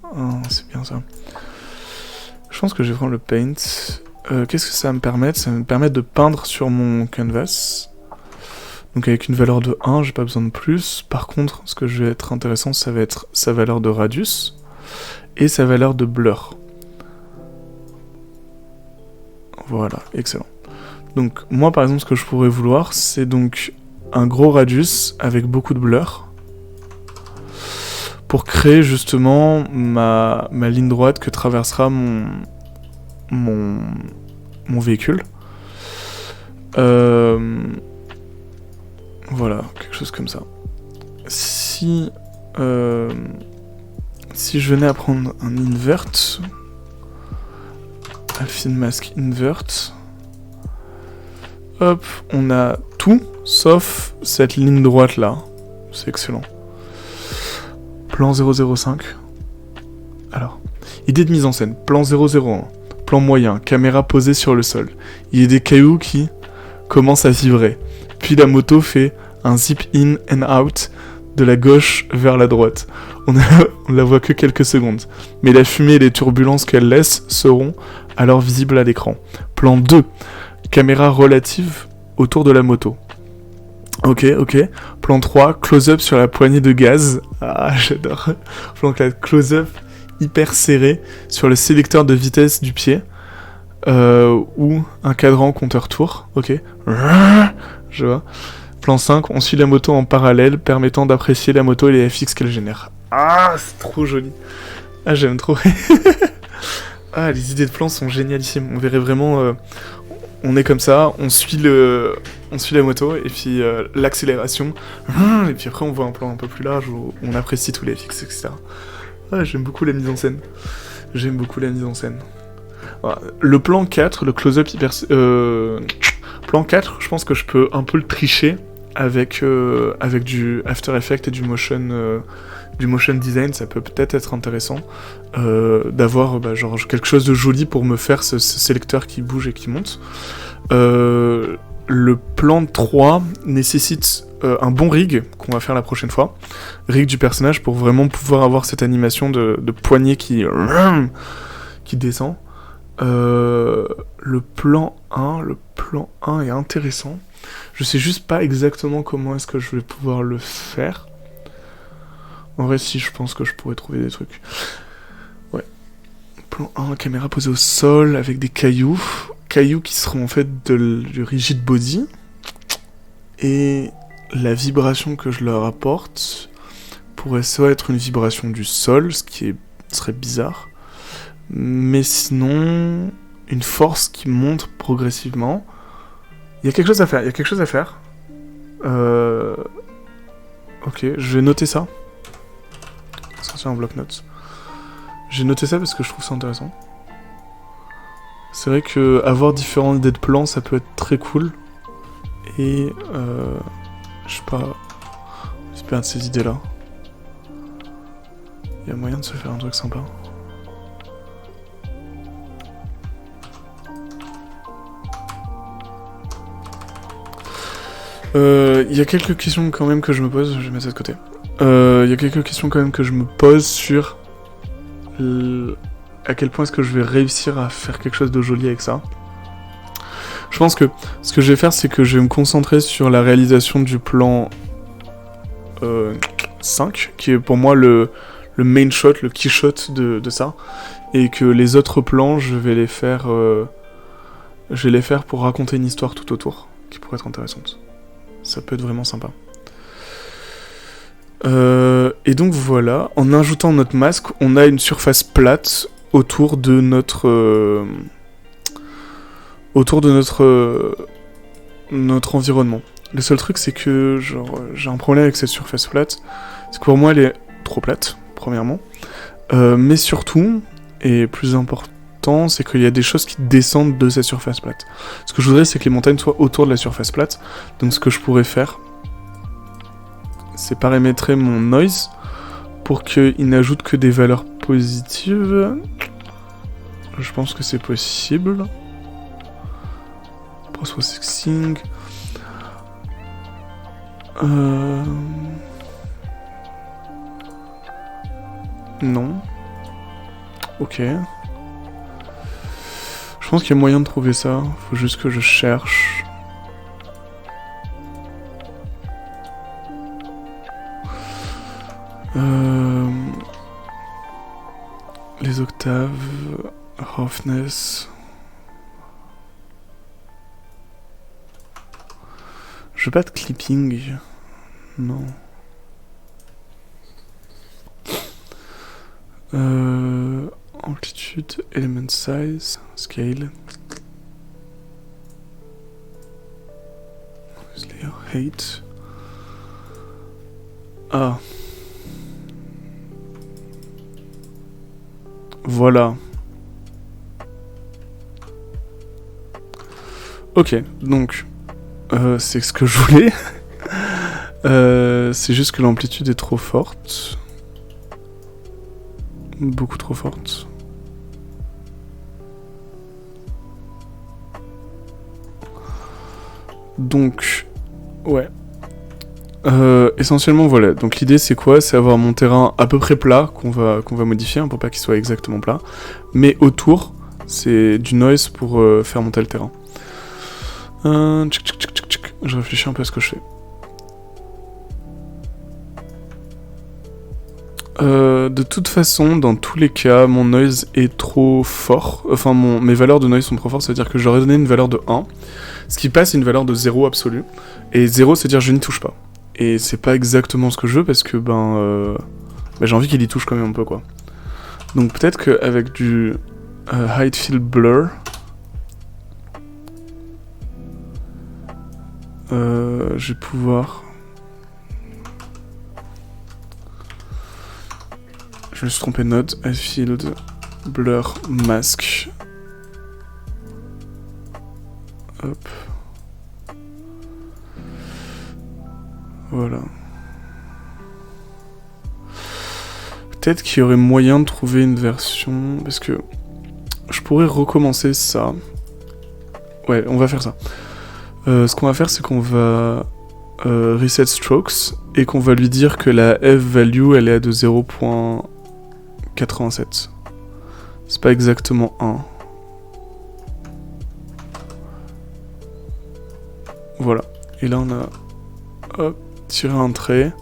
Oh, c'est bien ça. Je pense que je vais prendre le Paint. Qu'est-ce que ça va me permettre? Ça va me permettre de peindre sur mon canvas. Donc avec une valeur de 1, j'ai pas besoin de plus. Par contre, ce que je vais être intéressant, ça va être sa valeur de radius et sa valeur de blur. Voilà, excellent. Donc moi par exemple, ce que je pourrais vouloir, c'est donc un gros radius avec beaucoup de blur pour créer justement ma ligne droite que traversera mon véhicule. Voilà, quelque chose comme ça. Si je venais à prendre un invert, Alpine Mask invert, hop, on a tout sauf cette ligne droite là. C'est excellent. Plan 005. Alors, idée de mise en scène. Plan 001. Plan moyen. Caméra posée sur le sol. Il y a des cailloux qui commencent à vibrer. Puis la moto fait un zip in and out de la gauche vers la droite. On la voit que quelques secondes. Mais la fumée et les turbulences qu'elle laisse seront alors visibles à l'écran. Plan 2. Caméra relative autour de la moto. Ok. Plan 3, close-up sur la poignée de gaz. Ah, j'adore. Plan 4, close-up hyper serré sur le sélecteur de vitesse du pied. Ou un cadran compteur-tour. Ok. Je vois. Plan 5, on suit la moto en parallèle, permettant d'apprécier la moto et les FX qu'elle génère. Ah, c'est trop joli. Ah, j'aime trop. Ah, les idées de plans sont génialissimes. On verrait vraiment... on est comme ça, on suit la moto, et puis l'accélération, et puis après on voit un plan un peu plus large où on apprécie tous les FX, etc. Ah, j'aime beaucoup la mise en scène. Voilà. Le plan 4, le close-up hyper... plan 4, je pense que je peux un peu le tricher avec du After Effects et du motion design. Ça peut peut-être être intéressant d'avoir genre quelque chose de joli pour me faire ce sélecteur qui bouge et qui monte. Le plan 3 nécessite un bon rig qu'on va faire la prochaine fois, rig du personnage pour vraiment pouvoir avoir cette animation de poignée qui descend. Le plan 1 est intéressant. Je sais juste pas exactement comment est-ce que je vais pouvoir le faire. En vrai, si, je pense que je pourrais trouver des trucs. Ouais. Plan 1, caméra posée au sol avec des cailloux. Cailloux qui seront en fait du rigid body. Et la vibration que je leur apporte pourrait soit être une vibration du sol, ce qui serait bizarre, mais sinon, une force qui monte progressivement. Il y a quelque chose à faire, Ok, je vais noter ça. Sortir en bloc-notes. J'ai noté ça parce que je trouve ça intéressant. C'est vrai que avoir différents idées de plans, ça peut être très cool. Et je sais pas, j'espère de ces idées-là. Il y a moyen de se faire un truc sympa. Il y a quelques questions quand même que je me pose, je vais mettre ça de côté. Il y a quelques questions quand même que je me pose sur à quel point est-ce que je vais réussir à faire quelque chose de joli avec ça. Je pense que ce que je vais faire, c'est que je vais me concentrer sur la réalisation du plan 5, qui est pour moi le main shot, le key shot de ça, et que les autres plans, je vais les faire pour raconter une histoire tout autour, qui pourrait être intéressante. Ça peut être vraiment sympa. Et donc voilà, en ajoutant notre masque, on a une surface plate autour de notre environnement. Le seul truc, c'est que j'ai un problème avec cette surface plate, c'est que pour moi elle est trop plate, premièrement, mais surtout, et plus important, c'est qu'il y a des choses qui descendent de cette surface plate. Ce que je voudrais, c'est que les montagnes soient autour de la surface plate. Donc ce que je pourrais faire, c'est paramétrer mon noise pour qu'il n'ajoute que des valeurs positives. Je pense que c'est possible. Processing. Non. Ok. Je pense qu'il y a moyen de trouver ça. Faut juste que je cherche. Les octaves, roughness. Je veux pas de clipping. Non. Amplitude, element size, scale. Layer height. Ah. Voilà. Ok, donc c'est ce que je voulais. C'est juste que l'amplitude est trop forte. Beaucoup trop forte. Donc, ouais. Essentiellement, voilà. Donc l'idée, c'est quoi? C'est avoir mon terrain à peu près plat, qu'on va modifier, hein, pour pas qu'il soit exactement plat. Mais autour, c'est du noise pour faire monter le terrain. Je réfléchis un peu à ce que je fais. De toute façon, dans tous les cas, mon noise est trop fort. Enfin, mes valeurs de noise sont trop fortes, c'est-à-dire que j'aurais donné une valeur de 1, ce qui passe une valeur de 0 absolue. Et 0, c'est-à-dire je n'y touche pas. Et c'est pas exactement ce que je veux, parce que j'ai envie qu'il y touche quand même un peu, quoi. Donc peut-être qu'avec du Hide Field Blur, je vais pouvoir... Je me suis trompé de note. Hide Field Blur Mask. Hop. Voilà. Peut-être qu'il y aurait moyen de trouver une version... Parce que je pourrais recommencer ça. Ouais, on va faire ça. Ce qu'on va faire, c'est qu'on va reset strokes et qu'on va lui dire que la F value, elle est de 0.87. C'est pas exactement 1. Voilà. Et là, on a... Hop. Tirer un trait,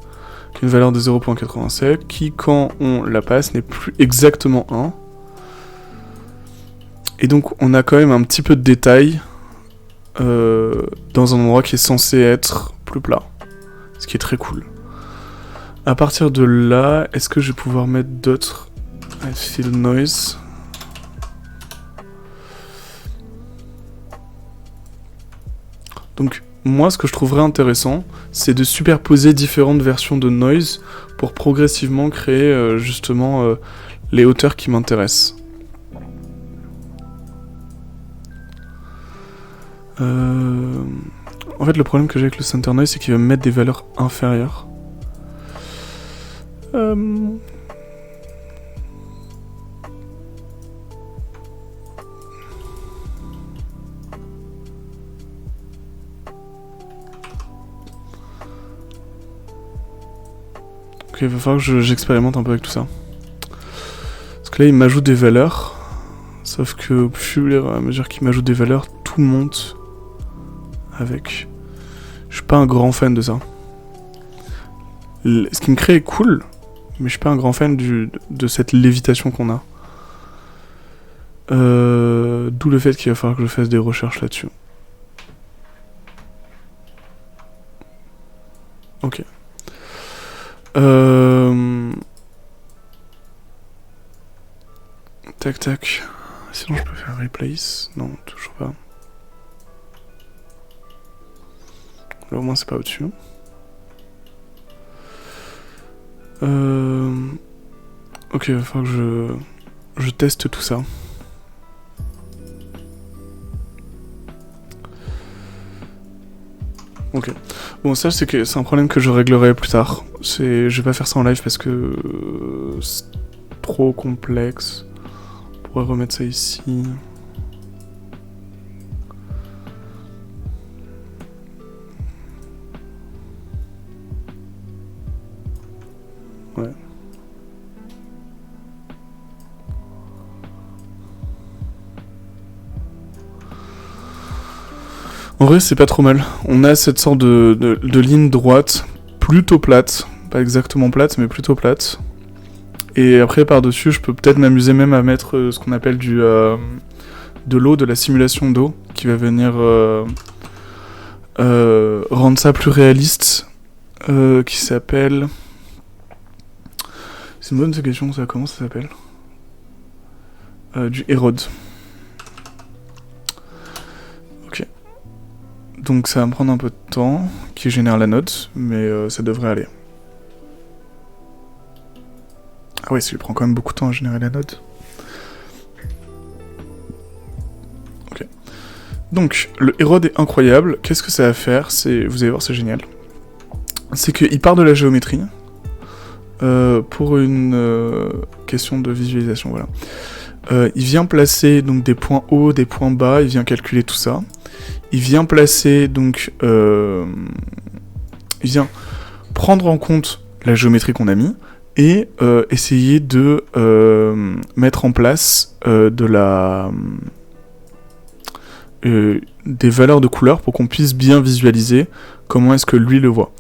une valeur de 0.87, qui quand on la passe n'est plus exactement 1. Et donc on a quand même un petit peu de détail dans un endroit qui est censé être plus plat. ce qui est très cool. À partir de là, est-ce que je vais pouvoir mettre d'autres fill noise? Donc moi ce que je trouverais intéressant, c'est de superposer différentes versions de noise pour progressivement créer justement les hauteurs qui m'intéressent. En fait, le problème que j'ai avec le center noise, c'est qu'il va me mettre des valeurs inférieures. Ok, il va falloir que j'expérimente un peu avec tout ça. Parce que là, il m'ajoute des valeurs. Sauf que au fur et à mesure qu'il m'ajoute des valeurs, tout monte avec. Je suis pas un grand fan de ça. Ce qui me crée est cool, mais je suis pas un grand fan de cette lévitation qu'on a. D'où le fait qu'il va falloir que je fasse des recherches là-dessus. Ok. Tac tac. Sinon je peux faire replace. Non, toujours pas. Là au moins c'est pas au-dessus. Ok, il va falloir que je teste tout ça. Ok. Bon, ça c'est un problème que je réglerai plus tard. Je vais pas faire ça en live parce que c'est trop complexe. On pourrait remettre ça ici. Ouais. En vrai, c'est pas trop mal. On a cette sorte de ligne droite, plutôt plate. Pas exactement plate, mais plutôt plate. Et après, par-dessus, je peux peut-être m'amuser même à mettre ce qu'on appelle de l'eau, de la simulation d'eau, qui va venir rendre ça plus réaliste. Qui s'appelle... C'est une bonne question, ça. Comment ça s'appelle? Du Erode. Ok. Donc ça va me prendre un peu de temps, qui génère la note, mais ça devrait aller. Ah ouais, ça lui prend quand même beaucoup de temps à générer la note. Ok. Donc, le Erode est incroyable. Qu'est-ce que ça va faire? Vous allez voir, c'est génial. C'est qu'il part de la géométrie pour une question de visualisation, voilà. Il vient placer donc des points hauts, des points bas, il vient calculer tout ça. Il vient placer donc... il vient prendre en compte la géométrie qu'on a mis et essayer de mettre en place des valeurs de couleurs pour qu'on puisse bien visualiser comment est-ce que lui le voit.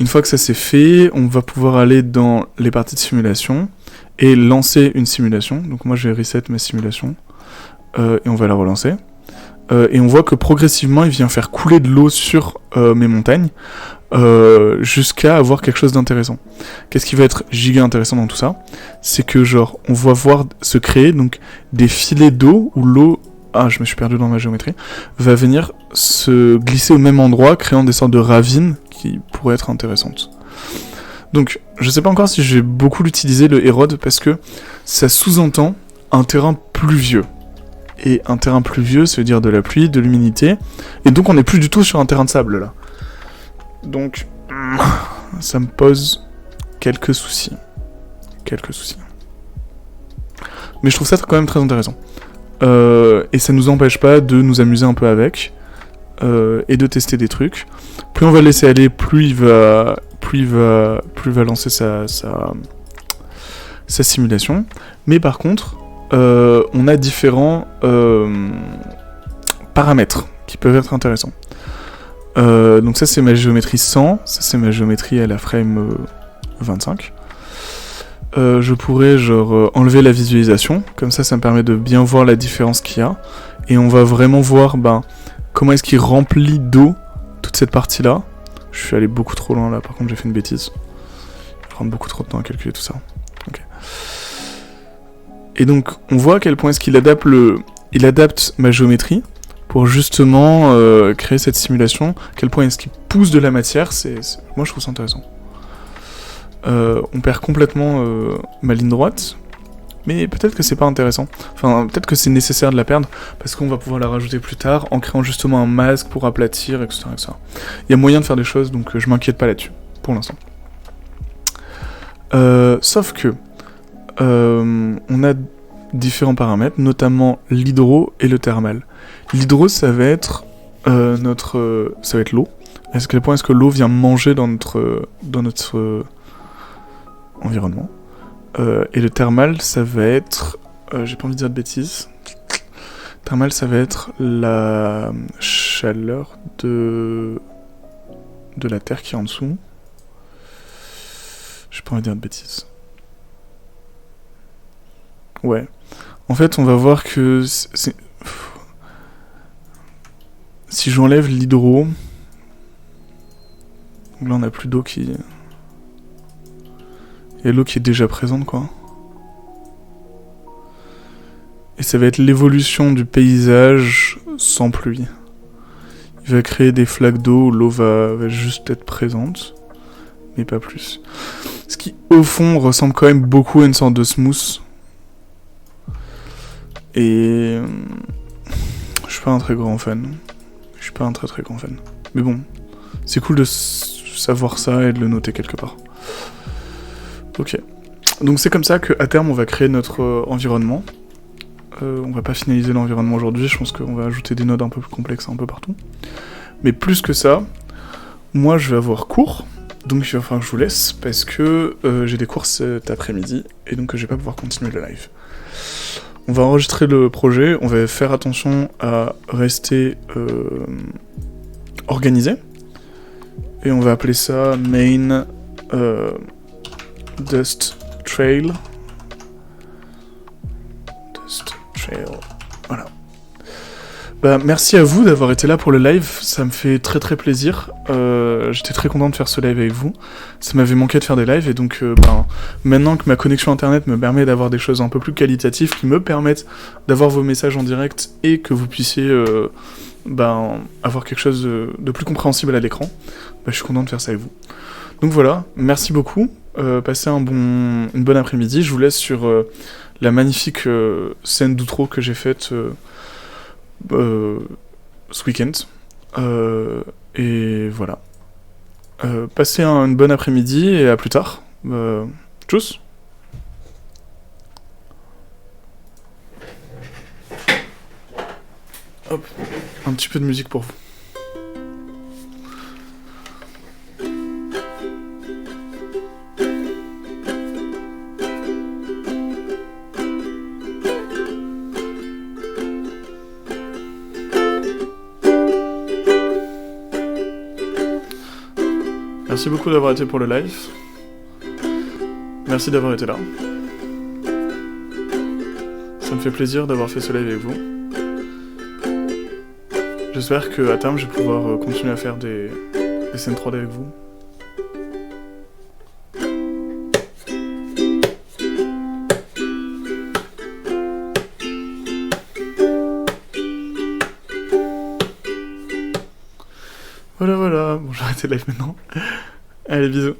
Une fois que ça c'est fait, on va pouvoir aller dans les parties de simulation et lancer une simulation. Donc moi je vais reset ma simulation et on va la relancer. Et on voit que progressivement il vient faire couler de l'eau sur mes montagnes jusqu'à avoir quelque chose d'intéressant. Qu'est-ce qui va être giga intéressant dans tout ça? C'est que genre on va voir se créer donc des filets d'eau où l'eau, ah je me suis perdu dans ma géométrie, va venir se glisser au même endroit, créant des sortes de ravines qui pourraient être intéressantes. Donc je sais pas encore si je vais beaucoup l'utiliser le Erode parce que ça sous-entend un terrain pluvieux. Et un terrain pluvieux, ça veut dire de la pluie, de l'humidité. Et donc on n'est plus du tout sur un terrain de sable là. Donc ça me pose quelques soucis. Mais je trouve ça quand même très intéressant. Et ça nous empêche pas de nous amuser un peu avec. Et de tester des trucs. Plus on va laisser aller, plus il va lancer sa simulation. Mais par contre, on a différents paramètres qui peuvent être intéressants. Donc ça c'est ma géométrie 100, ça c'est ma géométrie à la frame 25. Je pourrais genre enlever la visualisation, comme ça me permet de bien voir la différence qu'il y a. Et on va vraiment voir comment est-ce qu'il remplit d'eau toute cette partie-là, Je suis allé beaucoup trop loin là, par contre j'ai fait une bêtise. Je vais prendre beaucoup trop de temps à calculer tout ça. Ok. Et donc on voit à quel point est-ce qu'il adapte il adapte ma géométrie pour justement créer cette simulation. À quel point est-ce qu'il pousse de la matière, moi je trouve ça intéressant. On perd complètement ma ligne droite, mais peut-être que c'est pas intéressant. Enfin, peut-être que c'est nécessaire de la perdre, parce qu'on va pouvoir la rajouter plus tard, en créant justement un masque pour aplatir, etc. etc. Il y a moyen de faire des choses, donc je m'inquiète pas là-dessus, pour l'instant. Sauf que, on a différents paramètres, notamment l'hydro et le thermal. L'hydro, ça va être ça va être l'eau. À quel point est-ce que l'eau vient manger dans notre environnement. Et le thermal, ça va être... j'ai pas envie de dire de bêtises. Thermal, ça va être la chaleur de la terre qui est en dessous. J'ai pas envie de dire de bêtises. Ouais. En fait, on va voir que... Si j'enlève l'hydro... Là, on n'a plus d'eau qui... Il y a l'eau qui est déjà présente, quoi. Et ça va être l'évolution du paysage sans pluie. Il va créer des flaques d'eau où l'eau va juste être présente, mais pas plus. Ce qui, au fond, ressemble quand même beaucoup à une sorte de smooth. Et... je suis pas un très grand fan. Je suis pas un très très grand fan. Mais bon, c'est cool de savoir ça et de le noter quelque part. Ok. Donc c'est comme ça qu'à terme on va créer notre environnement. On va pas finaliser l'environnement aujourd'hui, je pense qu'on va ajouter des nodes un peu plus complexes un peu partout. Mais plus que ça, moi je vais avoir cours, donc il va falloir que je vous laisse, parce que j'ai des cours cet après-midi, et donc je vais pas pouvoir continuer le live. On va enregistrer le projet, on va faire attention à rester organisé, et on va appeler ça main Dust Trail. Dust Trail. Voilà. Bah, merci à vous d'avoir été là pour le live, ça me fait très très plaisir. J'étais très content de faire ce live avec vous. Ça m'avait manqué de faire des lives, et donc maintenant que ma connexion internet me permet d'avoir des choses un peu plus qualitatives, qui me permettent d'avoir vos messages en direct, et que vous puissiez avoir quelque chose de plus compréhensible à l'écran, je suis content de faire ça avec vous. Donc voilà, merci beaucoup. Passez une bonne après-midi. Je vous laisse sur la magnifique scène d'outro que j'ai faite ce week-end. Et voilà. Passez une bonne après-midi et à plus tard. Tchuss. Hop, un petit peu de musique pour vous. Merci beaucoup d'avoir été pour le live. Merci d'avoir été là. Ça me fait plaisir d'avoir fait ce live avec vous. J'espère qu'à terme, je vais pouvoir continuer à faire des scènes 3D avec vous. Voilà, bon, j'arrête le live maintenant. Allez, bisous.